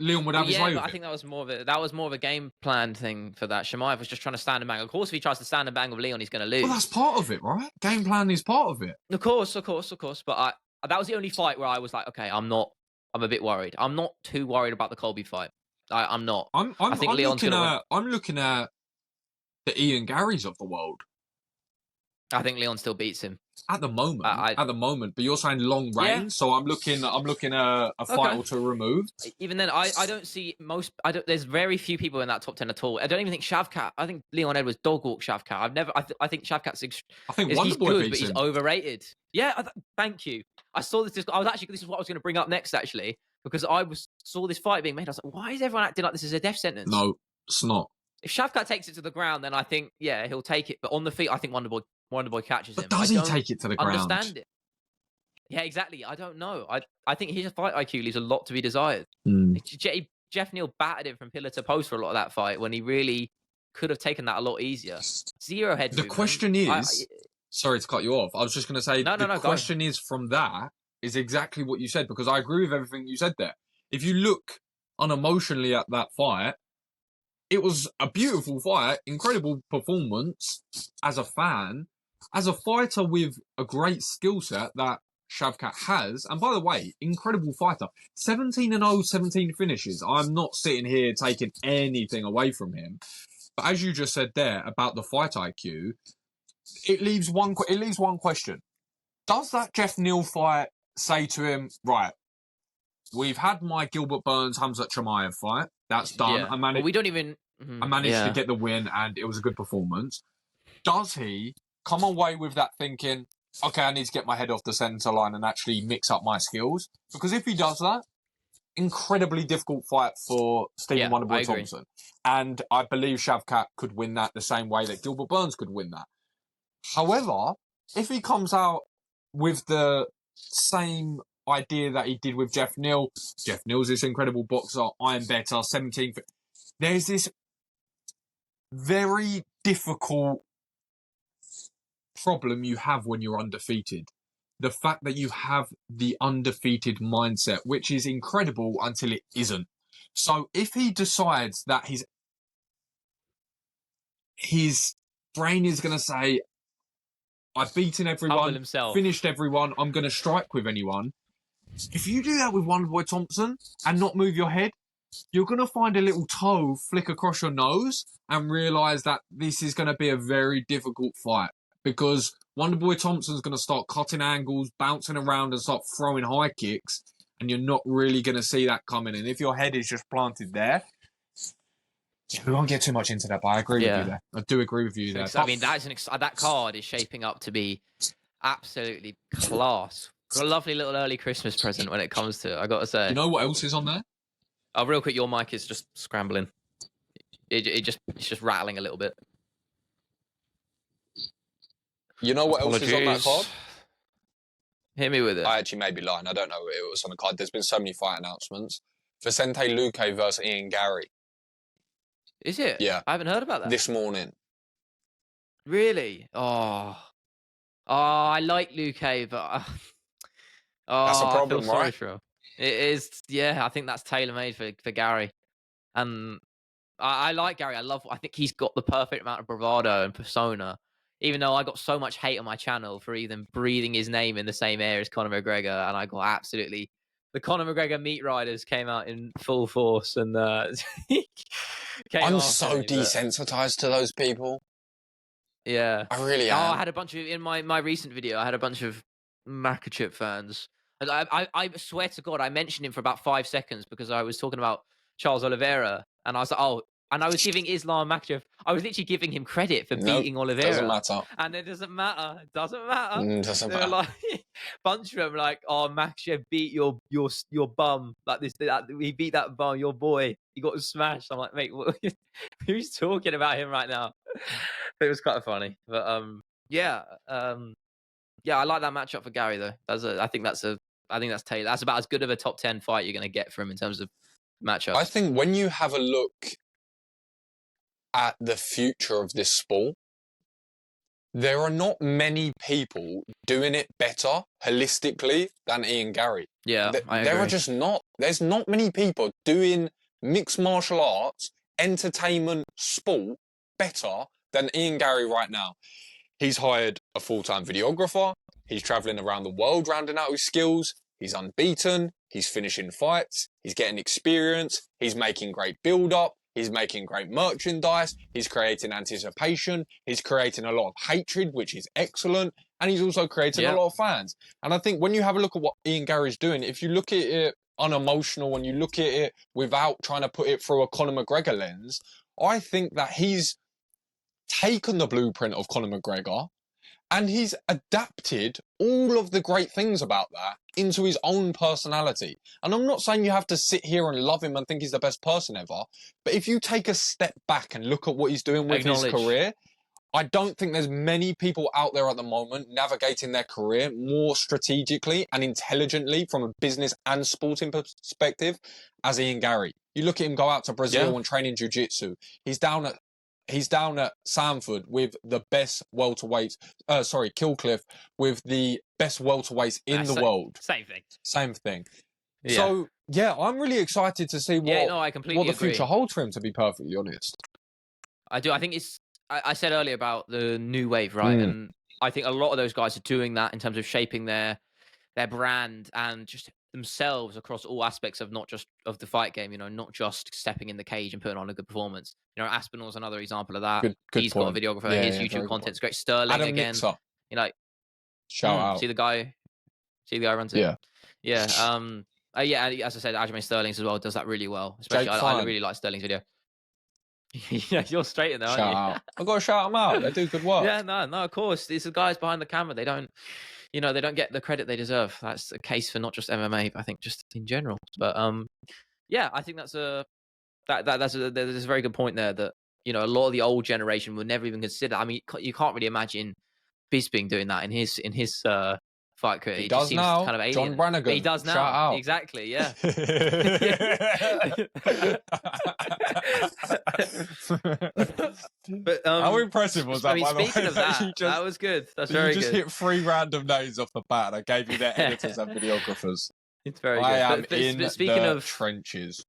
Leon would have his way with it? I think that was more of a game plan thing for that. Chimaev was just trying to stand and bang. Of course, if he tries to stand and bang with Leon, he's going to lose. Well, that's part of it, right? Game plan is part of it. Of course. But that was the only fight where I was like, okay, I'm a bit worried. I'm not too worried about the Colby fight. I'm not. I think Leon's going to win. I'm looking at the Ian Garys of the world. I think Leon still beats him at the moment. But you're saying long range, so I'm looking a fight or two removed. Even then, I don't see most. There's very few people in that top 10 at all. I don't even think Shavkat. I think Leon Edwards dog walk Shavkat. I think Shavkat's. I think Wonderboy he's good, beats but he's overrated. Yeah, thank you. I saw this. This is what I was going to bring up next, actually, because saw this fight being made. I was like, why is everyone acting like this is a death sentence? No, it's not. If Shavkat takes it to the ground, then I think he'll take it. But on the feet, I think Wonderboy catches him. But does he take it to the ground? Understand it. Yeah, exactly. I don't know. I think his fight IQ leaves a lot to be desired. Jeff Neal battered him from pillar to post for a lot of that fight when he really could have taken that a lot easier. Zero head movement. The question is, sorry to cut you off. I was just going to say, the question is from that is exactly what you said, because I agree with everything you said there. If you look unemotionally at that fight, it was a beautiful fight, incredible performance as a fan. As a fighter with a great skill set that Shavkat has, and by the way, incredible fighter, 17-0, 17 finishes. I'm not sitting here taking anything away from him. But as you just said there about the fight IQ, it leaves one question. Does that Jeff Neal fight say to him, right, we've had my Gilbert Burns, Hamzat Chimaev fight. That's done. Yeah. I managed to get the win, and it was a good performance. Does he come away with that thinking, okay, I need to get my head off the centre line and actually mix up my skills? Because if he does that, incredibly difficult fight for Stephen Wonderboy Thompson. And I believe Shavkat could win that the same way that Gilbert Burns could win that. However, if he comes out with the same idea that he did with Jeff Neal Neal's this incredible boxer, I am better, 17th. There's this very difficult problem you have when you're undefeated. The fact that you have the undefeated mindset, which is incredible until it isn't. So if he decides that his brain is going to say, I've beaten everyone, finished everyone, I'm going to strike with anyone. If you do that with Wonderboy Thompson and not move your head, you're going to find a little toe flick across your nose and realise that this is going to be a very difficult fight, because Wonderboy Thompson's going to start cutting angles, bouncing around and start throwing high kicks, and you're not really going to see that coming. And if your head is just planted there, we won't get too much into that, but I agree with you there. I do agree with you there. I mean, that card is shaping up to be absolutely class. Got a lovely little early Christmas present when it comes to it, I got to say. You know what else is on there? Oh, real quick, your mic is just scrambling. It's just rattling a little bit. You know what else is on that card? Hit me with it. I actually may be lying. I don't know it was on the card. There's been so many fight announcements. Vicente Luque versus Ian Gary. Is it? Yeah. I haven't heard about that. This morning. Really? Oh, I like Luque, but that's a problem, right? It is. Yeah, I think that's tailor made for Gary, and I like Gary. I think he's got the perfect amount of bravado and persona even though I got so much hate on my channel for even breathing his name in the same air as Conor McGregor, and I got absolutely. The Conor McGregor meat riders came out in full force and came I'm after so me. But desensitized to those people. yeah. I really Oh, I am. had a bunch of in my recent video. I had a bunch of Makachev fans. And I swear to God, I mentioned him for about 5 seconds because I was talking about Charles Oliveira, and I was like, oh, and I was giving Islam Makachev. I was literally giving him credit for Nope, beating doesn't Oliveira, matter. and it doesn't matter. It doesn't matter. Doesn't They were matter. like, bunch of them like, oh, Makachev beat your bum like this. He beat that bum, your boy. He got smashed. I'm like, mate, who's talking about him right now? It was quite funny, but yeah, yeah, I like that matchup for Gary though. I think that's Taylor. That's about as good of a top 10 fight you're going to get from him in terms of matchups. I think when you have a look at the future of this sport, there are not many people doing it better holistically than Ian Gary. Yeah, I agree. There are just not. There's not many people doing mixed martial arts, entertainment, sport better than Ian Gary right now. He's hired a full-time videographer. He's traveling around the world rounding out his skills. He's unbeaten. He's finishing fights. He's getting experience. He's making great build-up. He's making great merchandise. He's creating anticipation. He's creating a lot of hatred, which is excellent. And he's also creating a lot of fans. And I think when you have a look at what Ian Gary's doing, if you look at it unemotional and you look at it without trying to put it through a Conor McGregor lens, I think that he's taken the blueprint of Conor McGregor and he's adapted all of the great things about that into his own personality. And I'm not saying you have to sit here and love him and think he's the best person ever, but if you take a step back and look at what he's doing with his career, I don't think there's many people out there at the moment navigating their career more strategically and intelligently from a business and sporting perspective as Ian Gary. You look at him go out to Brazil and train in jiu-jitsu. He's down at Sanford with the best welterweights. Killcliff with the best welterweights in the world. Same thing. Yeah. So yeah, I'm really excited to see what the future holds for him. To be perfectly honest, I do. I think it's. I said earlier about the new wave, right? And I think a lot of those guys are doing that in terms of shaping their brand and just themselves across all aspects of not just of the fight game, not just stepping in the cage and putting on a good performance. Aspinall's another example of that. He's got a videographer. His YouTube content's great. Sterling Adam again. Mixer. Shout out. See the guy runs it. Yeah. Yeah. As I said, Aljamain Sterling's as well does that really well. Especially, I really like Sterling's video. Yeah, you're straight in there, aren't you? Shout out. I've got to shout them out. They do good work. Yeah, no, of course. These are guys behind the camera. They don't, they don't get the credit they deserve. That's a case for not just MMA, but I think just in general. But yeah, I think that's a very good point there. That a lot of the old generation would never even consider. I mean, you can't really imagine Bisping doing that in his fight career. He does just seems now. kind of alien. John Brannigan. He does now. Shout out. Exactly. Yeah. But how impressive was that? I mean, by the speaking way, of that was good. That's very good. You just hit 3 random names off the bat. I gave you their editors and videographers. It's very good. I am but in speaking the of trenches.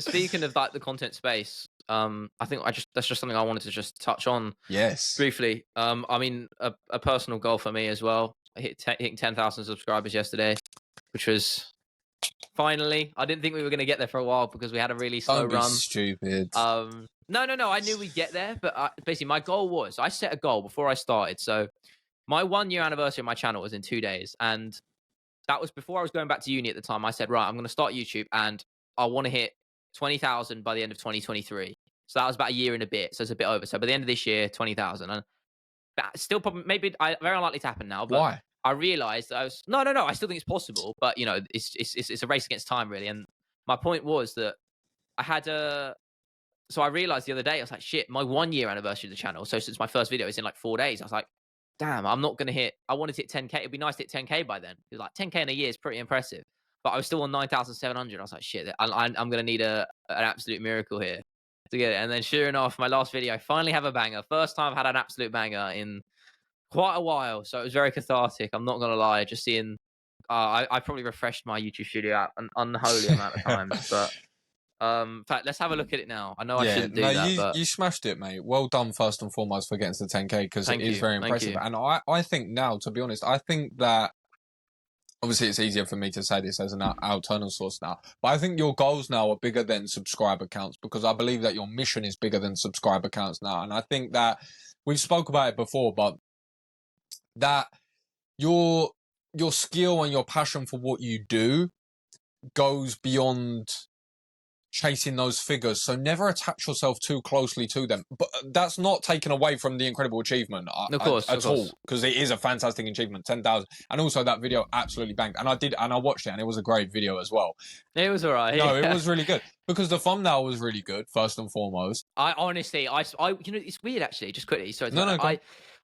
Speaking of like the content space, I think that's just something I wanted to just touch on. Yes. Briefly. I mean, a personal goal for me as well. I hitting 10,000 subscribers yesterday, which was finally. I didn't think we were going to get there for a while because we had a really slow Don't be run. Stupid. No. I knew we'd get there, but basically my goal was I set a goal before I started. So my 1-year anniversary of my channel was in 2 days, and that was before I was going back to uni at the time. I said, right, I'm going to start YouTube, and I want to hit 20,000 by the end of 2023. So that was about a year and a bit. So it's a bit over. So by the end of this year, 20,000. And that still probably very unlikely to happen now. But why? I realized I was no. I still think it's possible, but it's a race against time really. And my point was that I had so I realized the other day I was like, shit, my 1-year anniversary of the channel. So since my first video is in like 4 days, I was like, damn, I'm not gonna hit. I wanted to hit 10K. It'd be nice to hit 10K by then. It was like 10K in a year is pretty impressive. But I was still on 9,700. I was like, shit, I'm gonna need an absolute miracle here to get it. And then sure enough, my last video, I finally have a banger. First time I've had an absolute banger in quite a while. So it was very cathartic. I'm not gonna lie. Just seeing, I probably refreshed my YouTube studio app an unholy amount of times, but In fact, let's have a look at it now. I know I Yeah, shouldn't do no, that, but you smashed it, mate. Well done, first and foremost, for getting to the 10K, because it thank is you, very thank impressive. you. And I think now, to be honest, I think that obviously it's easier for me to say this as an alternative source now, but I think your goals now are bigger than subscriber counts, because I believe that your mission is bigger than subscriber counts now. And I think that we've spoke about it before, but that your skill and your passion for what you do goes beyond chasing those figures, so never attach yourself too closely to them. But that's not taken away from the incredible achievement Of course, at of all, course. because it is a fantastic achievement. 10,000, and also that video absolutely banged, and I watched it, and it was a great video as well. It was alright. No, Yeah. it was really good, because the thumbnail was really good, first and foremost. I honestly, you know, it's weird actually. Just quickly, sorry. No, go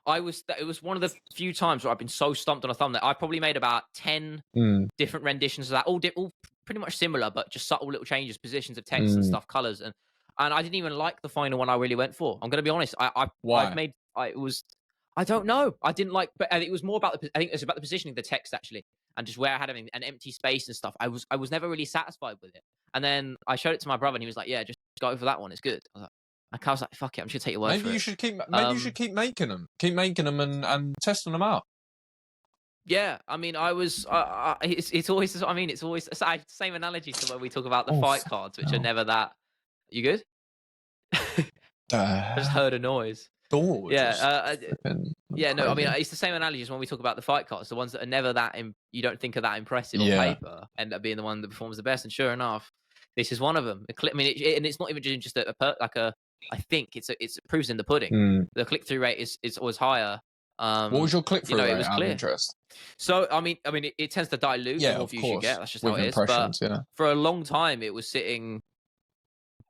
on. It was one of the few times where I've been so stumped on a thumbnail. I probably made about 10 different renditions of that, all pretty much similar, but just subtle little changes, positions of text and stuff, colors, and I didn't even like the final one I really went for. I'm gonna be honest. Why? It was, I don't know. I didn't like, but it was more about I think it was about the positioning of the text actually, and just where I had an empty space and stuff. I was never really satisfied with it. And then I showed it to my brother, and he was like, "Yeah, just go for that one. It's good." I was like, "Fuck it, I'm just gonna take your word for it." Maybe you should keep making them and testing them out. Yeah, I mean, it's always. I mean, it's always same analogy to when we talk about the fight cards, which are never that. You good? I just heard a noise. Yeah, yeah. No, I mean, it's the same analogy as when we talk about the fight cards. The ones that are never that you don't think are that impressive on paper end up being the one that performs the best. And sure enough, this is one of them. I mean, and it's not even just I think it proves in the pudding. The click through rate is always higher. What was your click through rate? It was clear. Interest. So I mean, it tends to dilute the more views you get. That's just how it is. But for a long time, it was sitting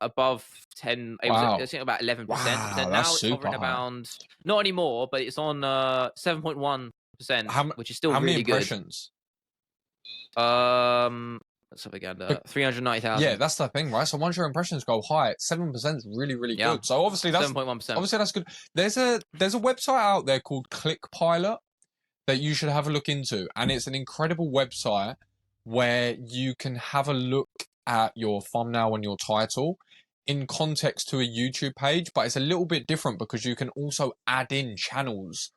above 10. It was sitting about 11%. Wow, But now it's hovering around. Not anymore, but it's on 7.1%, which is still really good. How many impressions? Let's have a gander. 390,000. Yeah, that's the thing, right? So once your impressions go high, 7% is really, really good. So obviously that's 7.1%. Obviously that's good. There's a website out there called ClickPilot that you should have a look into, and it's an incredible website where you can have a look at your thumbnail and your title in context to a YouTube page, but it's a little bit different because you can also add in channels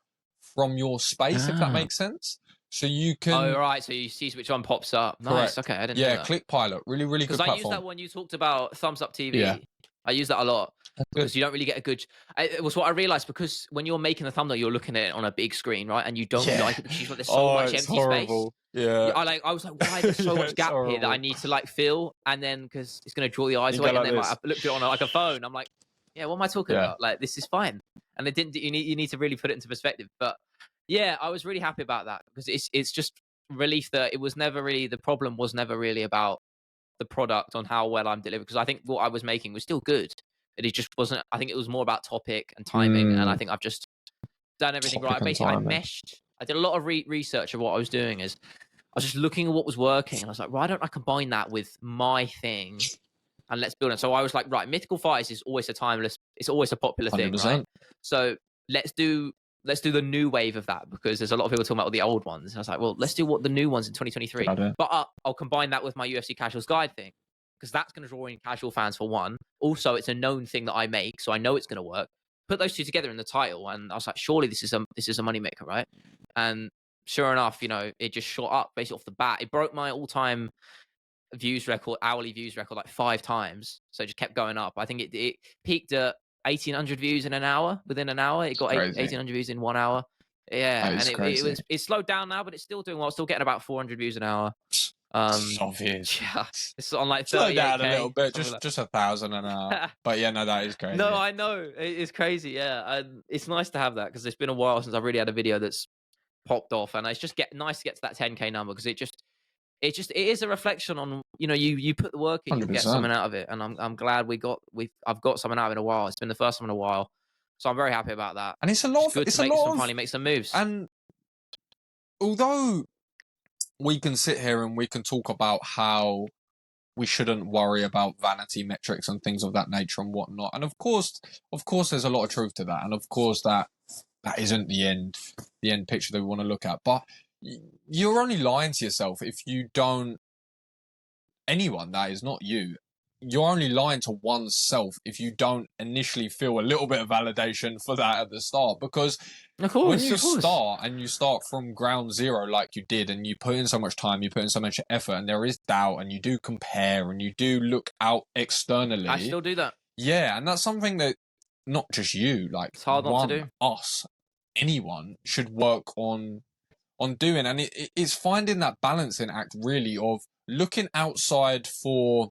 from your space, if that makes sense. So you can. Oh, right. So you see which one pops up. Nice. Okay, I didn't know that. ClickPilot, really, really good platform. Because I use that one you talked about, Thumbs Up TV. Yeah. I use that a lot because you don't really get a good. It was what I realized, because when you're making a thumbnail, you're looking at it on a big screen, right? And you don't like it because there's so much empty space. Yeah. I was like, why is there so much gap here that I need to fill? And then because it's going to draw the eyes away. And then I looked at it on a phone. I'm like, yeah, what am I talking about? Like, this is fine. And it didn't. You need to really put it into perspective. But yeah, I was really happy about that, because it's just relief that it was never really, the problem was never really about the product on how well I'm delivering, because I think what I was making was still good. It just wasn't. I think it was more about topic and timing, and I think I've just done everything right. Basically, I did a lot of research of what I was doing. I was just looking at what was working, and I was like, why don't I combine that with my thing, and let's build it. So I was like, right, mythical fights is always it's always a popular thing, 100%. Right? So let's do the new wave of that, because there's a lot of people talking about the old ones. And I was like, well, let's do what the new ones in 2023. But I'll combine that with my UFC Casuals Guide thing, because that's going to draw in casual fans for one. Also, it's a known thing that I make, so I know it's going to work. Put those two together in the title, and I was like, surely this is a moneymaker, right? And sure enough, it just shot up basically off the bat. It broke my all-time hourly views record like 5 times. So it just kept going up. I think it peaked at 1,800 views in an hour. Within an hour, it got 1,800 views in 1 hour. Yeah, and it slowed down now, but it's still doing well. Still getting about 400 views an hour. Obvious. Yeah, it's on like 38K. Slow down a little bit, just 1,000 an hour. But yeah, no, that is crazy. No, I know, it's crazy. Yeah, and it's nice to have that, because it's been a while since I've really had a video that's popped off, and it's just nice to get to that 10K number, because it is a reflection on, you put the work in, you get something out of it, and I'm glad I've got something out of it in a while. It's been the first time in a while, so I'm very happy about that. And it's a lot. Finally make some moves. And although we can sit here and we can talk about how we shouldn't worry about vanity metrics and things of that nature and whatnot, and of course, there's a lot of truth to that, and of course that isn't the end picture that we want to look at, but you're only lying to yourself if you don't. Anyone that is not you you're only lying to oneself if you don't initially feel a little bit of validation for that at the start. Because Of when course, you of course. start and you start from ground zero like you did, and you put in so much time, you put in so much effort, and there is doubt, and you do compare, and you do look out externally. I still do that. Yeah, and that's something that not just you, like It's hard not to do. us, anyone should work on doing. And it's finding that balancing act really of looking outside for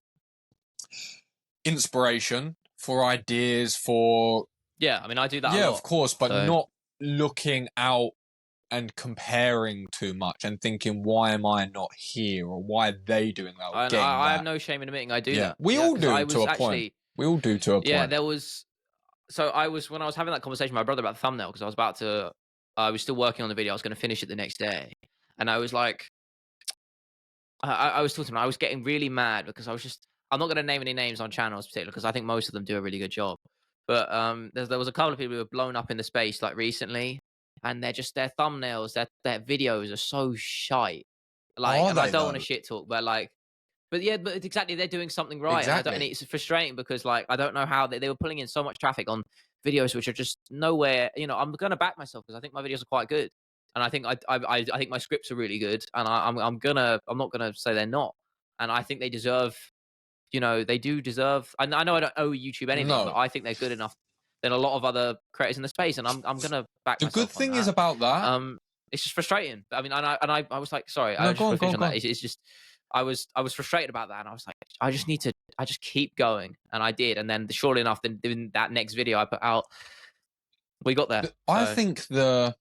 inspiration, for ideas, for Yeah, I mean, I do that a lot. of course, but so. not looking out and comparing too much and thinking, why am I not here, or why are they doing that, or And getting I that. have no shame in admitting I do that. We all 'cause do I to was a point. We all do to a Yeah, point. there was. So when I was having that conversation with my brother about the thumbnail, because I was still working on the video. I was going to finish it the next day, and I was like, I was talking to him. I was getting really mad because I'm not going to name any names on channels particularly because I think most of them do a really good job. But there was a couple of people who were blown up in the space like recently, and their thumbnails, their videos are so shite. Like, Are and I they don't want to though? shit talk, but like, but yeah, but it's exactly, they're doing something right, Exactly. and it's frustrating because like I don't know how they were pulling in so much traffic on videos which are just nowhere. I'm gonna back myself because I think my videos are quite good, and I think I think my scripts are really good, and I'm not gonna say they're not, and I think they deserve. They do deserve. I know I don't owe YouTube anything, but No. I think they're good enough than a lot of other creators in the space, and I'm gonna back The good myself on thing is that. about that. It's just frustrating. I mean, I was like, sorry, I No, just go want on, to go finish on, on go that. on. It's just, I was frustrated about that, and I was like, I just keep going, and I did, and then surely enough, then in that next video I put out, we got there. I So think the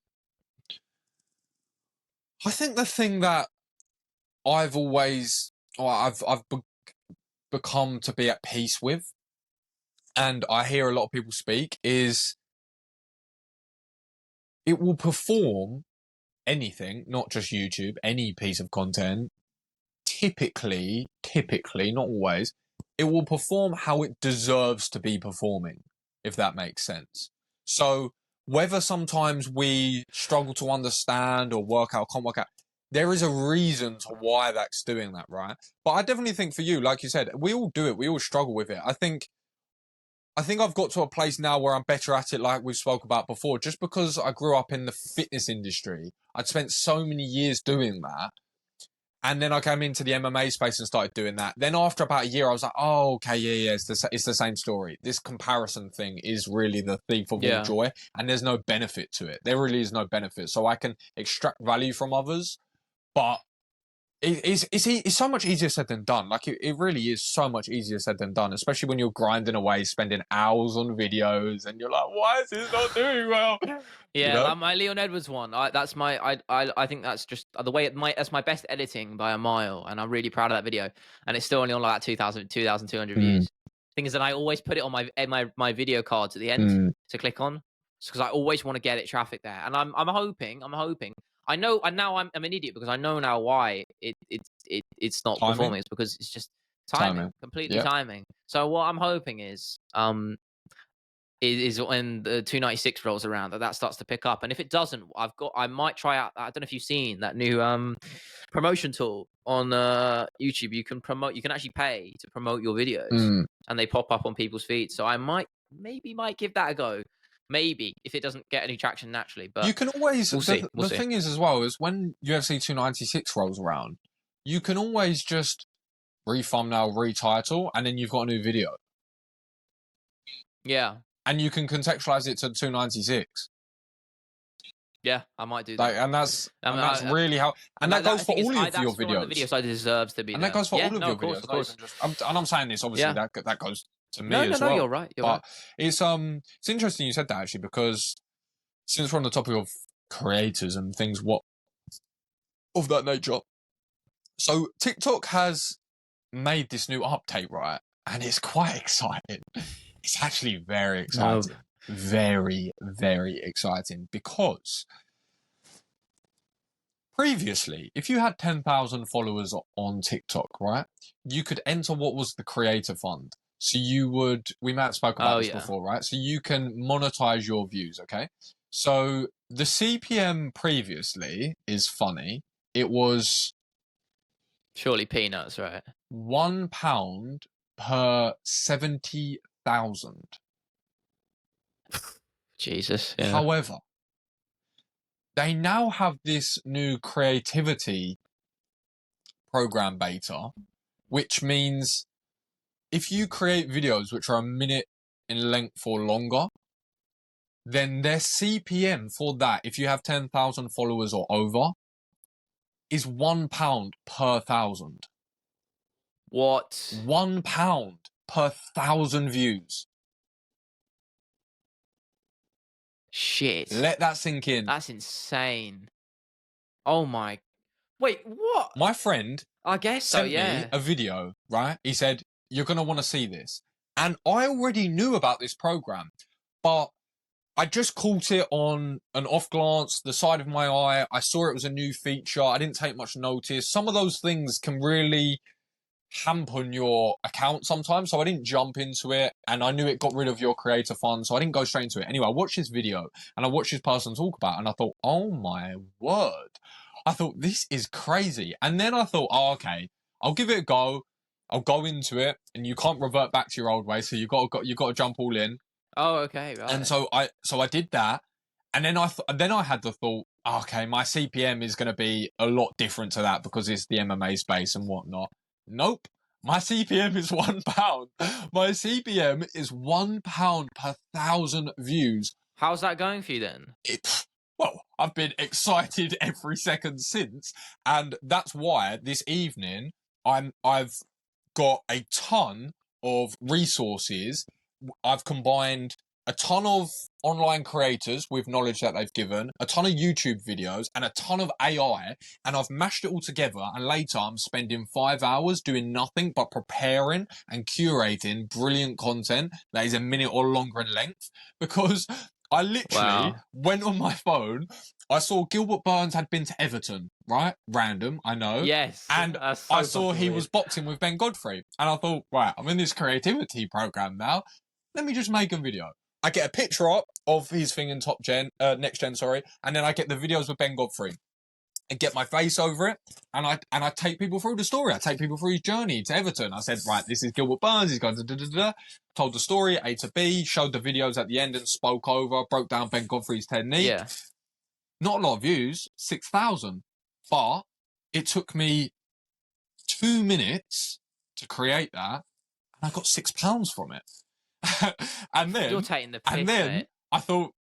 thing that I've always, or I've become to be at peace with, and I hear a lot of people speak, is it will perform anything, not just YouTube, any piece of content. Typically, not always, it will perform how it deserves to be performing, if that makes sense. So whether sometimes we struggle to understand or can't work out, there is a reason to why that's doing that, right? But I definitely think for you, like you said, we all do it. We all struggle with it. I think I've got to a place now where I'm better at it, like we've spoke about before, just because I grew up in the fitness industry. I'd spent so many years doing that. And then I came into the MMA space and started doing that. Then after about a year, I was like, oh, okay, yeah, it's the same story. This comparison thing is really the thief of all joy, and there's no benefit to it. There really is no benefit. So I can extract value from others, but it's so much easier said than done. Like it really is so much easier said than done, especially when you're grinding away, spending hours on videos, and you're like, why is this not doing well? yeah, like my Leon Edwards one. That's my. I think that's just the way that's my best editing by a mile, and I'm really proud of that video. And it's still only on like 2,200 views. Thing is that I always put it on my video cards at the end to click on, because I always want to get it traffic there. And I'm hoping. I know, and now I'm an idiot because I know now why it's not Timing? performing. It's because it's just timing. Completely timing. So what I'm hoping is when the 296 rolls around that starts to pick up. And if it doesn't, I might try out, I don't know if you've seen that new promotion tool on YouTube. You can actually pay to promote your videos, and they pop up on people's feeds. So I might give that a go. Maybe if it doesn't get any traction naturally, but you can always. we'll see. The thing is, as well, is when UFC 296 rolls around, you can always just re-thumbnail, retitle, and then you've got a new video. Yeah. And you can contextualize it to 296. Yeah, I might do that. And that's really how. And that goes for all of your videos. The video side deserves to be. And that goes for all of your videos. Of course. And I'm saying this obviously that goes to me as well. No, you're right. But it's interesting you said that actually, because since we're on the topic of creators and things of that nature, so TikTok has made this new update, right? And it's quite exciting. It's actually very exciting. Very, very exciting, because previously, if you had 10,000 followers on TikTok, right, you could enter what was the creator fund. So we might have spoken about this before, right? So you can monetize your views, okay? So the CPM previously is funny. It was surely peanuts, right? £1 per 70,000. Jesus. Yeah. However, they now have this new creativity program beta, which means if you create videos which are a minute in length or longer, then their CPM for that, if you have 10,000 followers or over, is £1 per 1,000. What? £1 per 1,000 views. Shit. Let that sink in. That's insane. Oh my. Wait, what? My friend I guess so, sent me yeah. a video, right? He said, you're going to want to see this. And I already knew about this program, but I just caught it on an off glance, the side of my eye. I saw it was a new feature. I didn't take much notice. Some of those things can really hamper your account sometimes, so I didn't jump into it, and I knew it got rid of your creator fund, so I didn't go straight into it. Anyway, I watched this video and I watched this person talk about it, and I thought, oh my word. I thought, this is crazy. And then I thought, oh, okay, I'll give it a go. I'll go into it, and you can't revert back to your old way, so you got to jump all in. Oh, okay, right. And so I did that, and then I had the thought, okay, my CPM is going to be a lot different to that because it's the MMA space and whatnot. Nope. My CPM is £1. My CPM is £1 per 1,000 views. How's that going for you then? Well, I've been excited every second since, and that's why this evening I've got a ton of resources. I've combined a ton of online creators with knowledge that they've given, a ton of YouTube videos, and a ton of AI, and I've mashed it all together, and later I'm spending 5 hours doing nothing but preparing and curating brilliant content that is a minute or longer in length, because I literally went on my phone, I saw Gilbert Burns had been to Everton, right? Random, I know. Yes. And so I saw he weird. was boxing with Ben Godfrey, and I thought, right, I'm in this creativity program now. Let me just make a video. I get a picture up of his thing in next gen, and then I get the videos with Ben Godfrey and get my face over it, and I take people through the story. I take people through his journey to Everton. I said, right, this is Gilbert Burns. He's gone told the story A to B, showed the videos at the end and spoke over, broke down Ben Godfrey's technique. Yeah. Not a lot of views, 6,000, but it took me 2 minutes to create that, and I got £6 from it. and then You're taking the piss, mate. I thought,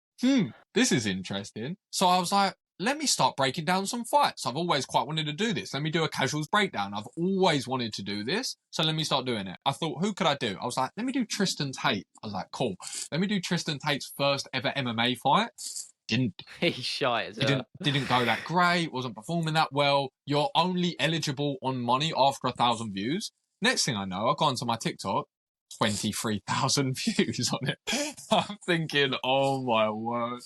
this is interesting. So I was like, let me start breaking down some fights. I've always quite wanted to do this. Let me do a casuals breakdown. I've always wanted to do this. So let me start doing it. I thought, who could I do? I was like, let me do Tristan Tate. I was like, cool. Let me do Tristan Tate's first ever MMA fight. He's shy as hell. Didn't go that great. Wasn't performing that well. You're only eligible on money after 1,000 views. Next thing I know, I go onto my TikTok, 23,000 views on it. I'm thinking, oh my word,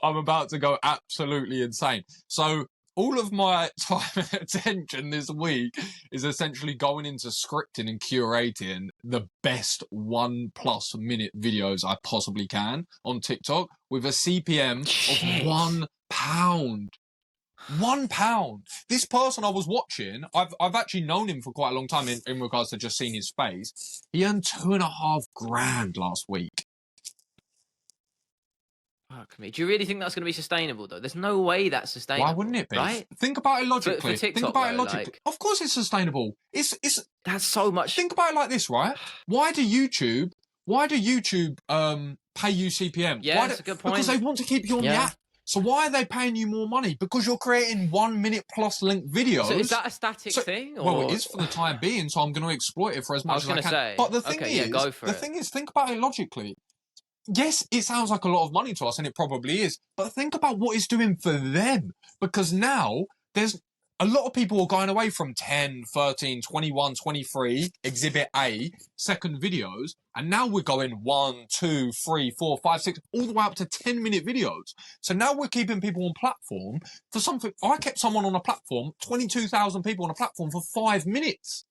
I'm about to go absolutely insane. So all of my time and attention this week is essentially going into scripting and curating the best 1+ minute videos I possibly can on TikTok with a CPM of £1. £1. This person I was watching, I've actually known him for quite a long time in regards to just seeing his face. He earned $2,500 last week. Fuck me. Do you really think that's going to be sustainable, though? There's no way that's sustainable. Why wouldn't it be? Right? Think about it logically. For TikTok, think about it though, logically. like... Of course it's sustainable. It's That's so much... Think about it like this, right? Why do YouTube pay you CPM? Yeah, that's a good point. Because they want to keep you on the app. So why are they paying you more money? Because you're creating 1 minute plus length videos. So is that a static thing? Or... Well, it is for the time being, so I'm going to exploit it for as much as I can. Say, but the thing is, think about it logically. Yes, it sounds like a lot of money to us, and it probably is. But think about what it's doing for them. Because now, there's a lot of people are going away from 10, 13, 21, 23, Exhibit A, second videos, and now we're going 1, 2, 3, 4, 5, 6, all the way up to 10-minute videos. So now we're keeping people on platform for something. I kept someone on a platform, 22,000 people on a platform for 5 minutes.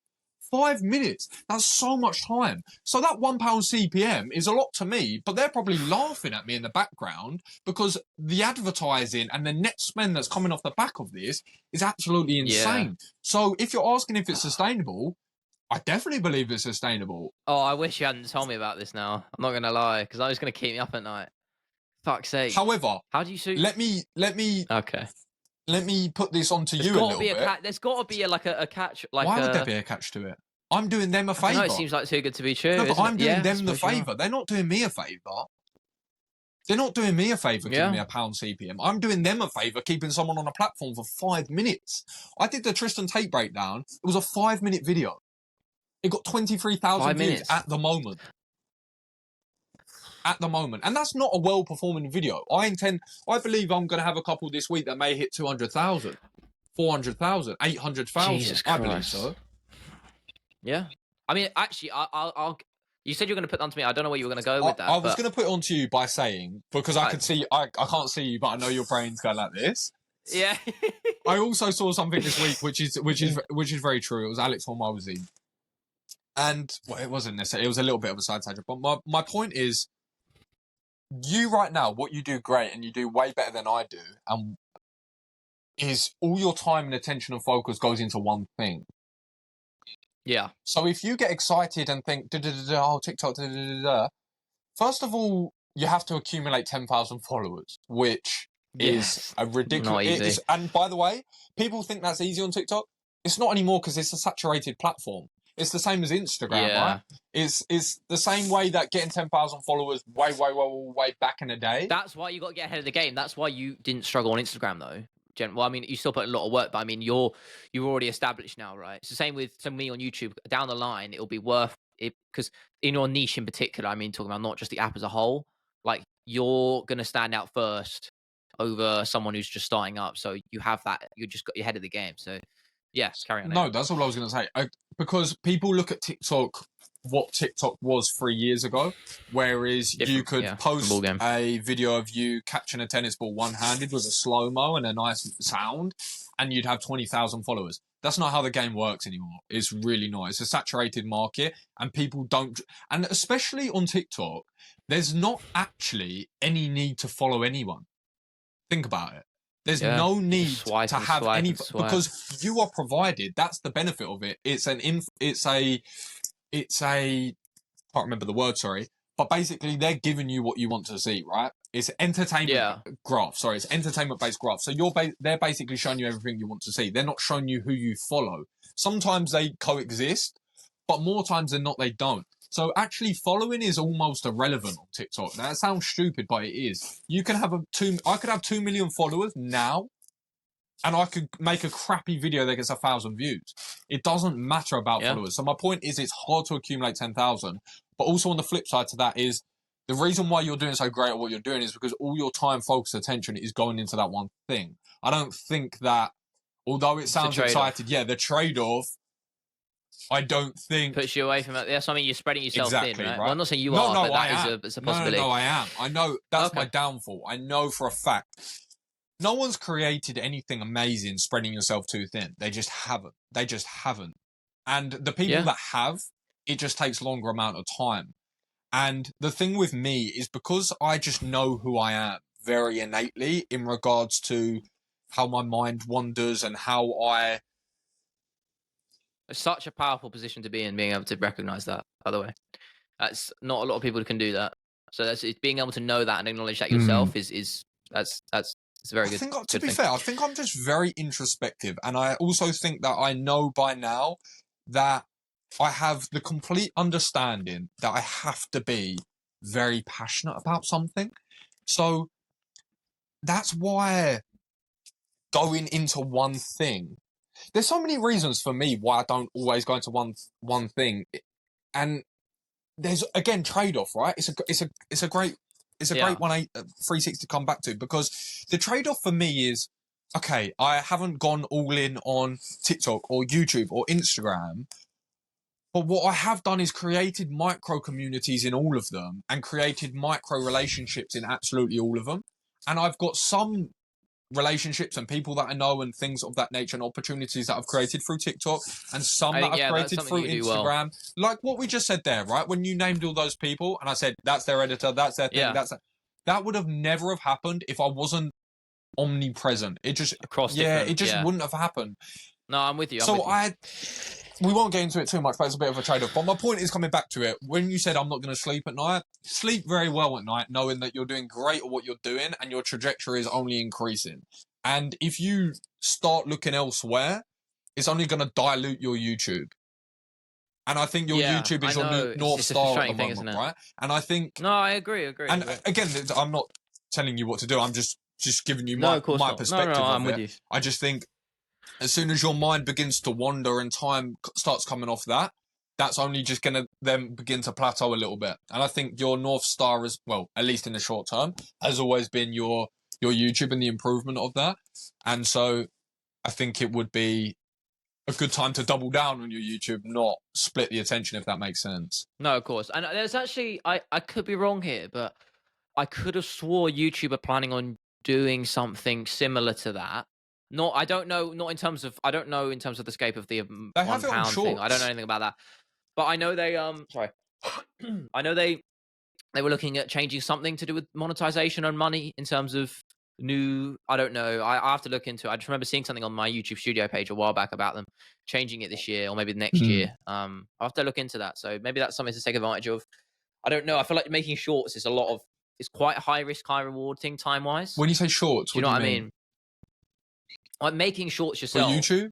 5 minutes. That's so much time. So that £1 CPM is a lot to me, but they're probably laughing at me in the background because the advertising and the net spend that's coming off the back of this is absolutely insane. So if you're asking if it's sustainable, I definitely believe it's sustainable. Oh, I wish you hadn't told me about this now. I'm not gonna lie, because I was gonna keep me up at night. Fuck's sake. However, How do you shoot? let me Okay. put this onto There's you a got to little be bit. There's got to be a catch. Like Why would there be a catch to it? I'm doing them a I don't know, it favour. seems like too good to be true. No, but Isn't I'm it? doing Yeah, I them the suppose you are. favour. They're not doing me a favour. They're not doing me a favour giving me Yeah. a pound CPM. I'm doing them a favour keeping someone on a platform for 5 minutes. I did the Tristan Tate breakdown. It was a 5-minute video. It got 23,000 5 views minutes. at the moment. At the moment. And that's not a well-performing video. I believe I'm going to have a couple this week that may hit 200,000, 400,000, 800,000. Jesus I Christ. believe so. Yeah. I mean, actually, I'll. You said you were going to put that onto me. I don't know where you were going to go with that. I was going to put it onto you by saying, because I can't see you, but I know your brain's going like this. Yeah. I also saw something this week, which is very true. It was Alex Hormozy. And, well, it wasn't necessarily, it was a little bit of a side tangent. But my point is, you right now, what you do great, and you do way better than I do, is all your time and attention and focus goes into one thing. Yeah. So if you get excited and think, oh, TikTok, first of all, you have to accumulate 10,000 followers, which is a ridiculous... Not easy. And by the way, people think that's easy on TikTok. It's not anymore because it's a saturated platform. It's the same as Instagram, right? It's the same way that getting 10,000 followers way back in the day. That's why you got to get ahead of the game. That's why you didn't struggle on Instagram, though. Well, I mean, you still put a lot of work, but I mean, you're already established now, right? It's the same with me on YouTube. Down the line, it'll be worth it because in your niche in particular, I mean, talking about not just the app as a whole, like you're gonna stand out first over someone who's just starting up. So you have that. You just got your head of the game. So yes, carry on. No, that's all I was going to say. Because people look at TikTok, what TikTok was 3 years ago, whereas you could post a video of you catching a tennis ball one-handed with a slow-mo and a nice sound, and you'd have 20,000 followers. That's not how the game works anymore. It's really not. It's a saturated market, and people don't... And especially on TikTok, there's not actually any need to follow anyone. Think about it. There's no need to have any because you are provided. That's the benefit of it. It's a can't remember the word, sorry, but basically they're giving you what you want to see, right? It's entertainment graph. Sorry, it's entertainment based graph. So they're basically showing you everything you want to see. They're not showing you who you follow. Sometimes they coexist, but more times than not they don't. So actually following is almost irrelevant on TikTok. Now, that sounds stupid, but it is. You can have I could have 2 million followers now, and I could make a crappy video that gets 1,000 views. It doesn't matter about followers. So my point is it's hard to accumulate 10,000. But also on the flip side to that is the reason why you're doing so great at what you're doing is because all your time, focus, attention is going into that one thing. I don't think that, although it sounds exciting, the trade-off, I don't think... Puts you away from it. That's something you're spreading yourself thin, right? Well, I'm not saying you are, but that is a possibility. No, I am. I know that's my downfall. I know for a fact. No one's created anything amazing spreading yourself too thin. They just haven't. And the people that have, it just takes longer amount of time. And the thing with me is because I just know who I am very innately in regards to how my mind wanders and how I... It's such a powerful position to be in, being able to recognize that, by the way. That's not a lot of people can do that. So it's being able to know that and acknowledge that yourself is it's very good. To be fair, I think I'm just very introspective. And I also think that I know by now that I have the complete understanding that I have to be very passionate about something. So that's why going into one thing, there's so many reasons for me why I don't always go into one thing. And there's, again, trade-off, right? It's a great 360 to come back to, because the trade-off for me is, okay, I haven't gone all in on TikTok or YouTube or Instagram, but what I have done is created micro communities in all of them and created micro relationships in absolutely all of them. And I've got some relationships and people that I know and things of that nature and opportunities that I've created through TikTok and some that I've created through Instagram. Like what we just said there, right? When you named all those people and I said, that's their editor, that's their thing, that would have never have happened if I wasn't omnipresent. It just, it just wouldn't have happened. No, I'm with you. we won't get into it too much, but it's a bit of a trade-off. But my point is coming back to it. When you said I'm not going to sleep at night, sleep very well at night, knowing that you're doing great at what you're doing and your trajectory is only increasing. And if you start looking elsewhere, it's only going to dilute your YouTube. And I think your YouTube is your new North Star at the moment, right? And I think... No, I agree. And again, I'm not telling you what to do. I'm just giving you my perspective I'm of with it. you. I just think as soon as your mind begins to wander and time starts coming off that, that's only just going to then begin to plateau a little bit. And I think your North Star is, well, at least in the short term, has always been your YouTube and the improvement of that. And so I think it would be a good time to double down on your YouTube, not split the attention, if that makes sense. No, of course. And there's actually, I could be wrong here, but I could have swore YouTube are planning on doing something similar to that. I don't know in terms of the scope of the They have £1 thing. I don't know anything about that. But I know they sorry. I know they were looking at changing something to do with monetization and money in terms of new, I don't know. I have to look into it. I just remember seeing something on my YouTube studio page a while back about them changing it this year or maybe next year. I'll have to look into that. So maybe that's something to take advantage of. I don't know. I feel like making shorts is it's quite a high risk, high reward thing time wise. When you say shorts, do you know what I mean? Like making shorts yourself. For YouTube?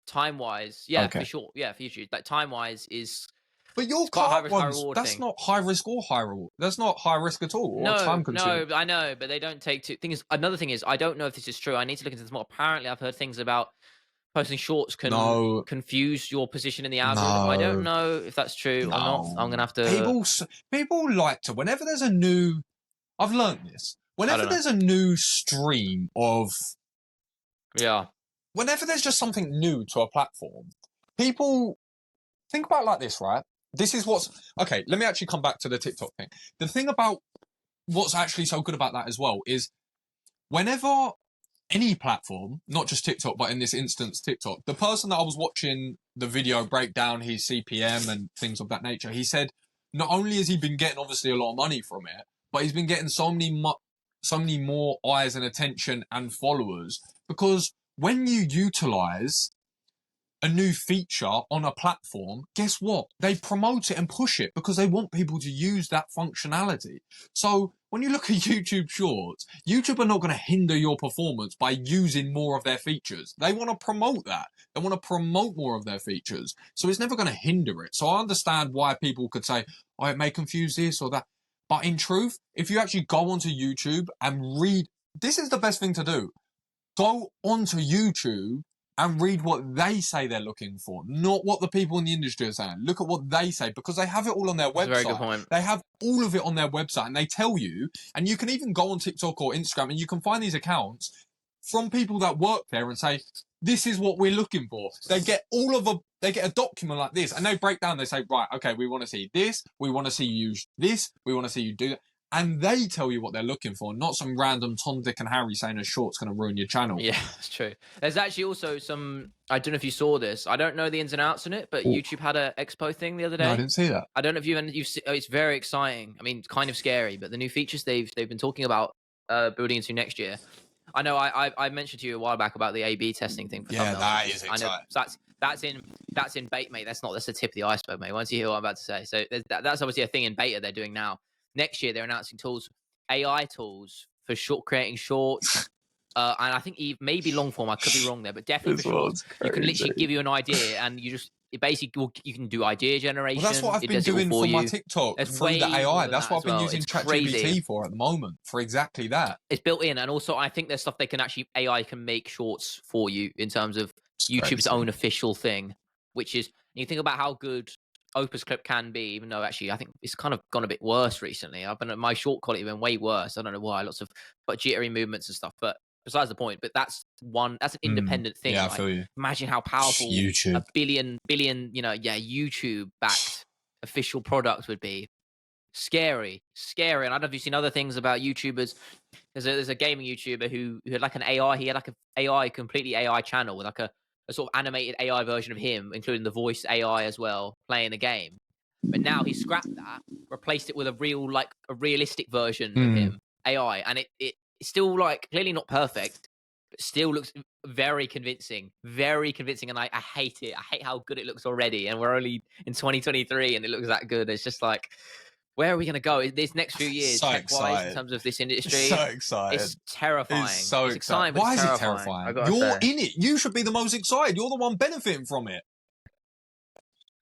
Time wise. Yeah, for sure. Yeah, for YouTube. Like time wise is... But your cut ones, that's not high risk or high reward. That's not high risk at all. Or time consuming. No, I know, but they don't take another thing is, I don't know if this is true. I need to look into this more. Apparently, I've heard things about posting shorts can confuse your position in the algorithm. I don't know if that's true or not. I'm gonna have to. People like to, whenever there's a new. I've learned this. Whenever there's a new stream of. Yeah. Whenever there's just something new to a platform, people think about it like this, right? This is what's... Okay, let me actually come back to the TikTok thing. The thing about what's actually so good about that as well is whenever any platform, not just TikTok, but in this instance, TikTok, the person that I was watching the video break down his CPM and things of that nature, he said not only has he been getting obviously a lot of money from it, but he's been getting so many more eyes and attention and followers because when you utilize a new feature on a platform, guess what? They promote it and push it because they want people to use that functionality. So when you look at YouTube Shorts, YouTube are not going to hinder your performance by using more of their features. They want to promote that. They want to promote more of their features. So it's never going to hinder it. So I understand why people could say, oh, it may confuse this or that. But in truth, if you actually go onto YouTube and read, this is the best thing to do. Go onto YouTube and read what they say they're looking for, not what the people in the industry are saying. Look at what they say, because they have it all on their website. That's a very good point. They have all of it on their website, and they tell you, and you can even go on TikTok or Instagram, and you can find these accounts from people that work there and say, this is what we're looking for. They get they get a document like this, and they break down, they say, right, okay, we want to see this, we want to see you use this, we want to see you do that. And they tell you what they're looking for, not some random Tom, Dick and Harry saying a short's going to ruin your channel. Yeah, that's true. There's actually also some, I don't know if you saw this. I don't know the ins and outs on it, but YouTube had an expo thing the other day. No, I didn't see that. I don't know if you've seen, it's very exciting. I mean, it's kind of scary, but the new features they've been talking about building into next year. I know I mentioned to you a while back about the A/B testing thing. For thumbnails. That is exciting. I know that's in beta, mate. That's the tip of the iceberg, mate. Once you hear what I'm about to say, so that's obviously a thing in beta they're doing now. Next year, they're announcing AI tools for creating shorts, and I think maybe long form. I could be wrong there, but definitely for shorts. You can literally give you an idea, and you can do idea generation. Well, that's what I've been doing for my TikTok through the AI. That's what I've been using ChatGPT for at the moment, for exactly that. It's built in, and also I think there's stuff AI can make shorts for you in terms of YouTube's own official thing, which is, you think about how good Opus Clip can be, even though actually I think it's kind of gone a bit worse recently. My short quality has been way worse. I don't know why, lots of jittery movements and stuff, but besides the point. But that's an independent thing. Yeah, I feel you. Imagine how powerful YouTube. a billion, YouTube backed official product would be. Scary. And I don't know if you've seen other things about YouTubers. There's a gaming YouTuber who had like an AI. He had like a completely AI channel with like a sort of animated AI version of him, including the voice AI as well, playing the game. But now he scrapped that, replaced it with a realistic version of him, AI, and it's still like clearly not perfect, still looks very convincing, and I hate it. I hate how good it looks already, and we're only in 2023 and it looks that good. It's just like, where are we going to go? This next few years, So tech-wise, in excited. terms of this industry, So excited. it's terrifying. It's so It's exciting. exciting, but Why it's is it terrifying. I terrifying? gotta You're say. in it. You should be the most excited. You're the one benefiting from it.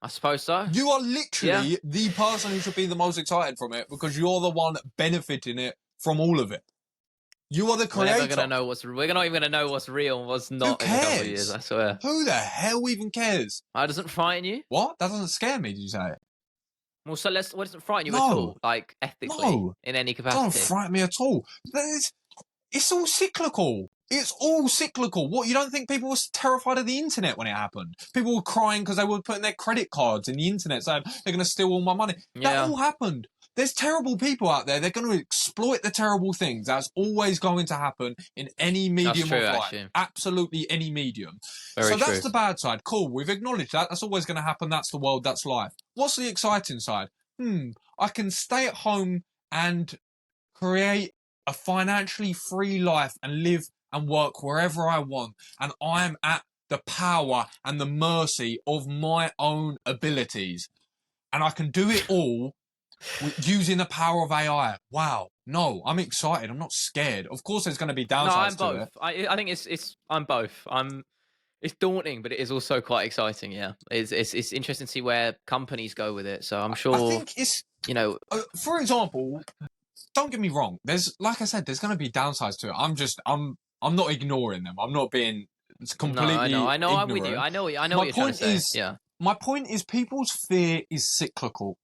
I suppose so. You are literally the person who should be the most excited from it because you're the one benefiting it from all of it. You are the creator. We're not even gonna know what's real and what's not in a couple of years. I swear. Who the hell even cares? That doesn't frighten you? What? That doesn't scare me. Did you say? Well, so what doesn't frighten you No. at all? Like ethically, in any It capacity? doesn't frighten me at all. It's all cyclical. It's all cyclical. What, you don't think people were terrified of the internet when it happened? People were crying because they were putting their credit cards in the internet saying they're going to steal all my money. Yeah. That all happened. There's terrible people out there. They're going to exploit the terrible things. That's always going to happen in any medium true, of life. actually. Absolutely any medium. Very so true. that's the bad side. Cool. We've acknowledged that. That's always going to happen. That's the world. That's life. What's the exciting side? I can stay at home and create a financially free life and live and work wherever I want. And I'm at the power and the mercy of my own abilities. And I can do it all using the power of AI. Wow. No, I'm excited. I'm not scared. Of course, there's going to be downsides No, I'm to both. it. I think I'm both. It's daunting, but it is also quite exciting. Yeah, it's interesting to see where companies go with it. So I'm sure. I think it's, for example, don't get me wrong. Like I said, there's going to be downsides to it. I'm not ignoring them. I'm not being completely. No, I know. ignorant. I'm with you. I know what you're trying to say. Yeah. My point is, people's fear is cyclical.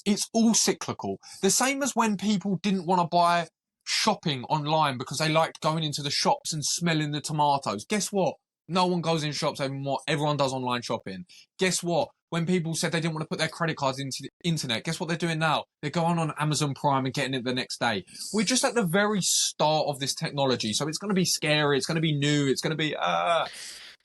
It's all cyclical. The same as when people didn't want to buy shopping online because they liked going into the shops and smelling the tomatoes. Guess what? No one goes in shops anymore. Everyone does online shopping. Guess what? When people said they didn't want to put their credit cards into the internet, guess what they're doing now? They're going on Amazon Prime and getting it the next day. We're just at the very start of this technology. So it's going to be scary. It's going to be new. It's going to be,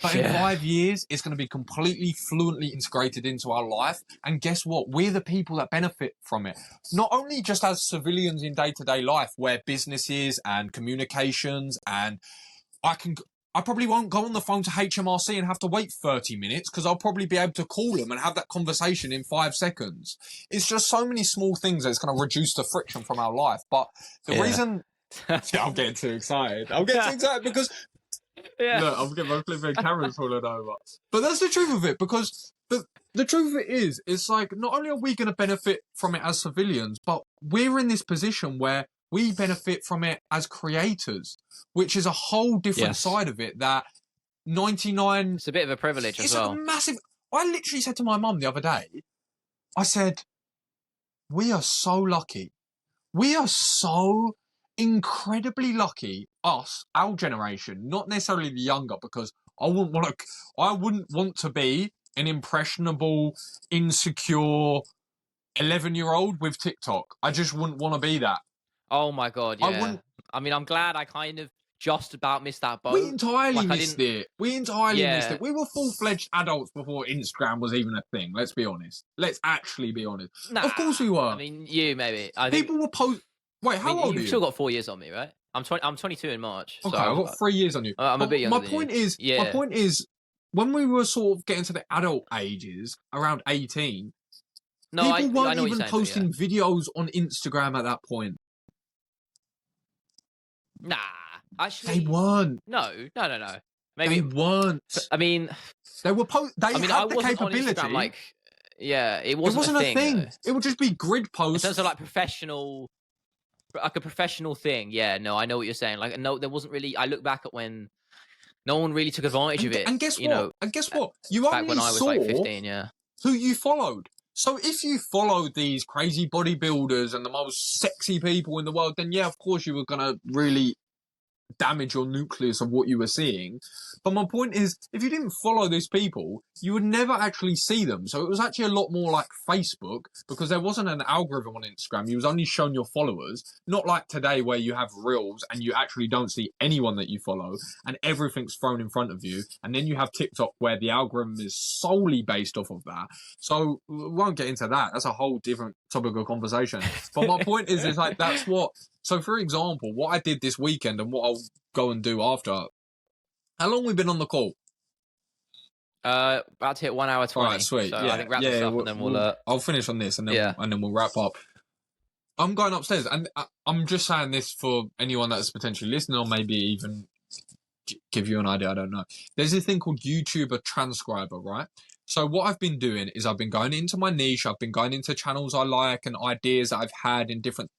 But in 5 years, it's going to be completely fluently integrated into our life. And guess what? We're the people that benefit from it. Not only just as civilians in day-to-day life, where businesses and communications and I probably won't go on the phone to HMRC and have to wait 30 minutes because I'll probably be able to call them and have that conversation in 5 seconds. It's just so many small things that's going to reduce the friction from our life. But the reason... I'm getting too excited. I'm getting too excited because... Look, I'm getting my flipping camera's falling over. But that's the truth of it, because the truth of it is, it's like, not only are we going to benefit from it as civilians, but we're in this position where we benefit from it as creators, which is a whole different side of it that 99... It's a bit of a privilege as well. It's a massive... I literally said to my mum the other day, I said, we are so lucky. We are so incredibly lucky, us, our generation, not necessarily the younger, because I wouldn't want to be an impressionable, insecure 11-year-old with TikTok. I just wouldn't want to be that. Oh my god, yeah. I mean, I'm glad I kind of just about missed that boat. We entirely missed it. We entirely missed it. We were full-fledged adults before Instagram was even a thing. Let's be honest. Let's actually be honest. Nah, of course we were. I mean, you maybe. People were Wait, how old are you? You've still got 4 years on me, right? I'm 22 in March. Okay, so I've got 3 years on you. I'm a bit younger My point is, when we were sort of getting to the adult ages, around 18, people weren't even posting videos on Instagram at that point. Nah, actually, they weren't. No. Maybe they weren't. I mean, they were. They had I the wasn't capability. On Instagram, it wasn't a thing. It would just be grid posts. In terms of like a professional thing. Yeah, no, I know what you're saying. Like, no, there wasn't really. I look back at when no one really took advantage of it. And guess what? You back only when I was saw like 15. Yeah. Who you followed. So if you followed these crazy bodybuilders and the most sexy people in the world, then yeah, of course you were gonna really damage your nucleus of what you were seeing. But my point is, if you didn't follow these people, you would never actually see them. So it was actually a lot more like Facebook, because there wasn't an algorithm on Instagram. You was only shown your followers, not like today where you have reels and you actually don't see anyone that you follow and everything's thrown in front of you. And then you have TikTok where the algorithm is solely based off of that. So we won't get into that. That's a whole different topic of conversation. But my point is like, that's what... So, for example, what I did this weekend and what I'll go and do after How long we been on the call? About to hit 1 hour 20. All right, sweet. So Yeah, I think wrap this up and then we'll. I'll finish on this and then Yeah. we'll wrap up. I'm going upstairs, and I'm just saying this for anyone that's potentially listening, or maybe even give you an idea. I don't know. There's a thing called YouTuber transcriber, right? So what I've been doing is I've been going into my niche. I've been going into channels I like and ideas that I've had in different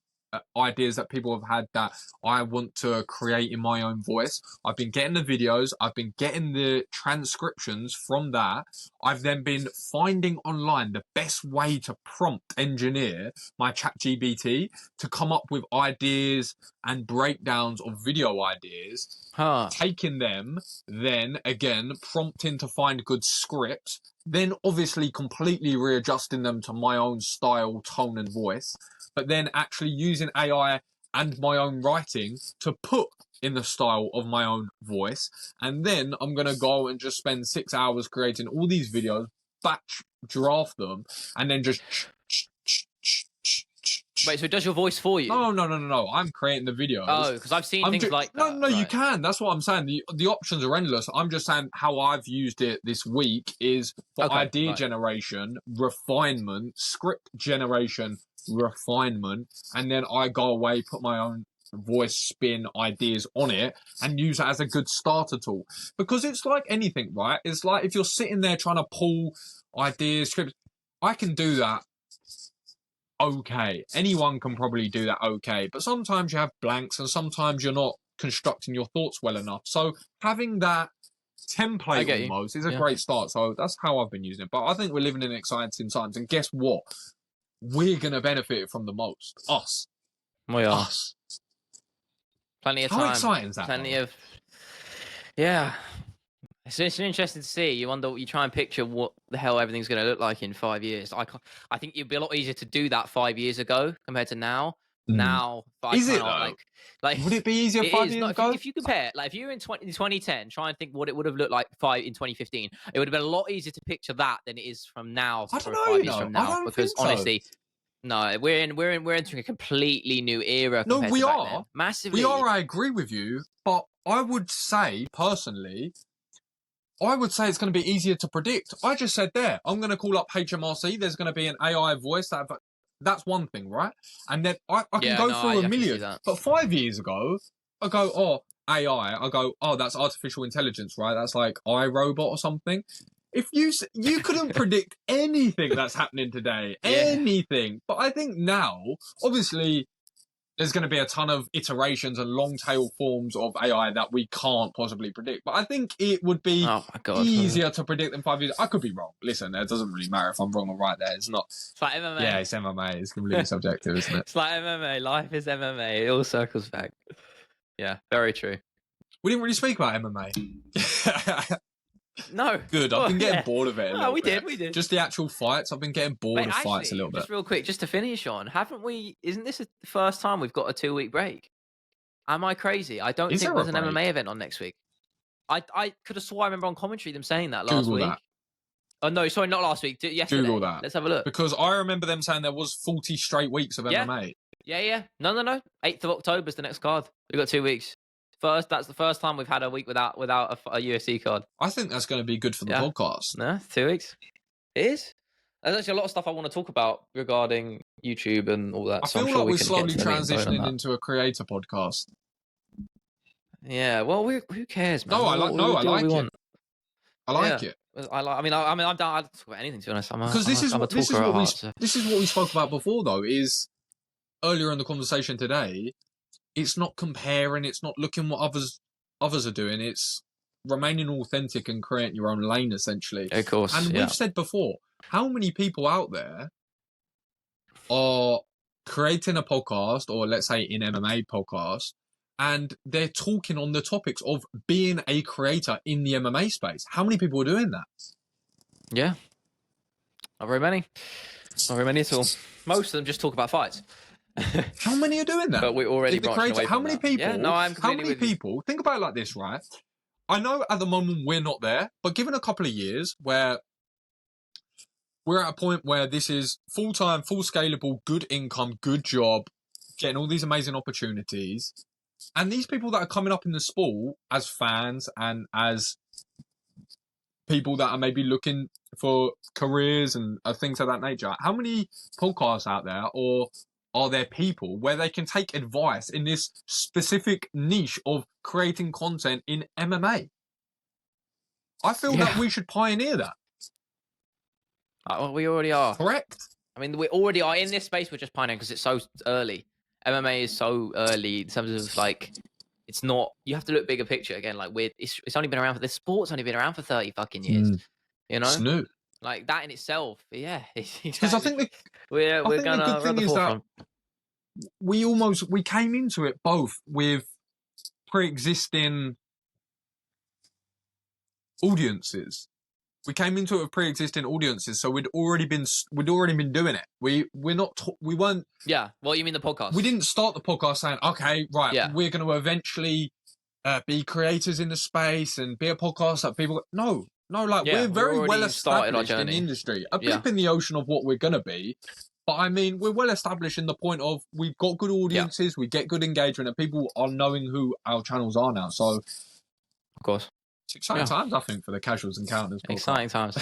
ideas that people have had that I want to create in my own voice. I've been getting the videos. I've been getting the transcriptions from that. I've then been finding online the best way to prompt engineer my ChatGPT to come up with ideas and breakdowns of video ideas. Taking them, then again prompting to find good scripts, then obviously completely readjusting them to my own style, tone, and voice, but then actually using AI and my own writing to put in the style of my own voice. And then I'm going to go and just spend 6 hours creating all these videos, batch draft them, and then just... Wait, so it does your voice for you? No. I'm creating the videos. Oh, because I've seen things like that. No, right. You can. That's what I'm saying. The options are endless. I'm just saying how I've used it this week is for idea generation, refinement, script generation, refinement, and then I go away, put my own voice spin ideas on it and use it as a good starter tool. Because it's like anything, right? It's like if you're sitting there trying to pull ideas, scripts, I can do that. Okay, anyone can probably do that okay, but sometimes you have blanks and sometimes you're not constructing your thoughts well enough. So having that template almost is a great start. So that's how I've been using it. But I think we're living in exciting times, and guess what? We're going to benefit from the most. Us. We are. Us. Plenty of time. How exciting is that? Plenty of... Yeah. It's interesting to see. You try and picture what the hell everything's going to look like in 5 years. I think it'd be a lot easier to do that 5 years ago compared to now. Now, is it though? Like, would it be easier 5 years ago? If you compare, like, if you were in 2010, try and think what it would have looked like in 2015. It would have been a lot easier to picture that than it is from now. I don't know. 5 years from now, because honestly, no, we're entering a completely new era. No, we are massively. We are. I agree with you, but I would say personally, it's going to be easier to predict. I just said there, I'm going to call up HMRC. There's going to be an AI voice that's one thing, right? And then I can go through a million. But 5 years ago, I go, oh, AI. I go, oh, that's artificial intelligence, right? That's like iRobot or something. If you couldn't predict anything that's happening today, anything. But I think now, obviously, there's going to be a ton of iterations and long tail forms of AI that we can't possibly predict. But I think it would be easier to predict than 5 years. I could be wrong. Listen, it doesn't really matter if I'm wrong or right there. It's not. It's like MMA. Yeah, it's MMA. It's completely subjective, isn't it? It's like MMA. Life is MMA. It all circles back. Yeah, very true. We didn't really speak about MMA. No. Good. I've been getting bored of it. We did. Just the actual fights. I've been getting bored of fights a little bit. Just real quick, just to finish on, isn't this the first time we've got a 2-week break? Am I crazy? I don't think there's an MMA event on next week. I could have swore I remember on commentary them saying that last week. Oh, no, sorry, not last week. Yesterday. Google that. Let's have a look. Because I remember them saying there was 40 straight weeks of MMA. Yeah. No. 8th of October is the next card. We've got 2 weeks. That's the first time we've had a week without a UFC card. I think that's going to be good for the podcast. No, 2 weeks. It is. There's actually a lot of stuff I want to talk about regarding YouTube and all that. I feel like we're slowly transitioning into a creator podcast. Yeah, well, who cares, man? No, I like it. I like it. I'm down. I'll talk about anything, to be honest. Because this is what we spoke about before, though. Is earlier in the conversation today. It's not comparing. It's not looking what others are doing. It's remaining authentic and creating your own lane, essentially. Of course. And we've said before, how many people out there are creating a podcast, or let's say an MMA podcast, and they're talking on the topics of being a creator in the MMA space? How many people are doing that? Yeah. Not very many. Not very many at all. Most of them just talk about fights. How many are doing that? But we're already branching away from How many that. people? Yeah, no, I'm how many with people? You. Think about it like this, right? I know at the moment we're not there, but given a couple of years where we're at a point where this is full-time, full scalable, good income, good job, getting all these amazing opportunities, And these people that are coming up in the sport as fans and as people that are maybe looking for careers and things of that nature, how many podcasts out there, or are there people where they can take advice in this specific niche of creating content in MMA? I feel that we should pioneer that. Well, we already are. Correct. I mean, we already are in this space. We're just pioneering because it's so early. MMA is so early in terms of like, it's not. You have to look bigger picture again. Like, it's only been around for this sport's only been around for 30 fucking years. You know, It's new. Like that in itself. Yeah, Because I think we're the gonna good thing the is forefront. that we came into it both with pre-existing audiences. We came into it with pre-existing audiences, so we'd already been doing it. We weren't. Yeah. Well, you mean the podcast? We didn't start the podcast saying, okay, right, Yeah. we're going to eventually be creators in the space and be a podcast that people. No, like Yeah, we're very already well started our established in the journey. industry. A blip in the ocean of what we're going to be. But I mean, we're well established in the point of we've got good audiences, we get good engagement, and people are knowing who our channels are now. So, Of course. it's exciting times, I think, for the Casuals Encounters podcast. Exciting times.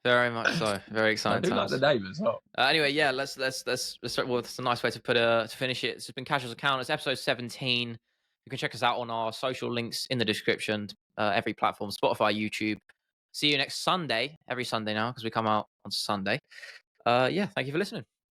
Very much so. Very exciting I do times. like the name as well. Anyway, yeah, let's start. Well, it's a nice way to to finish it. It's been Casuals Encounters, episode 17. You can check us out on our social links in the description. Every platform, Spotify, YouTube. See you next Sunday. Every Sunday now because we come out on Sunday. Yeah, thank you for listening.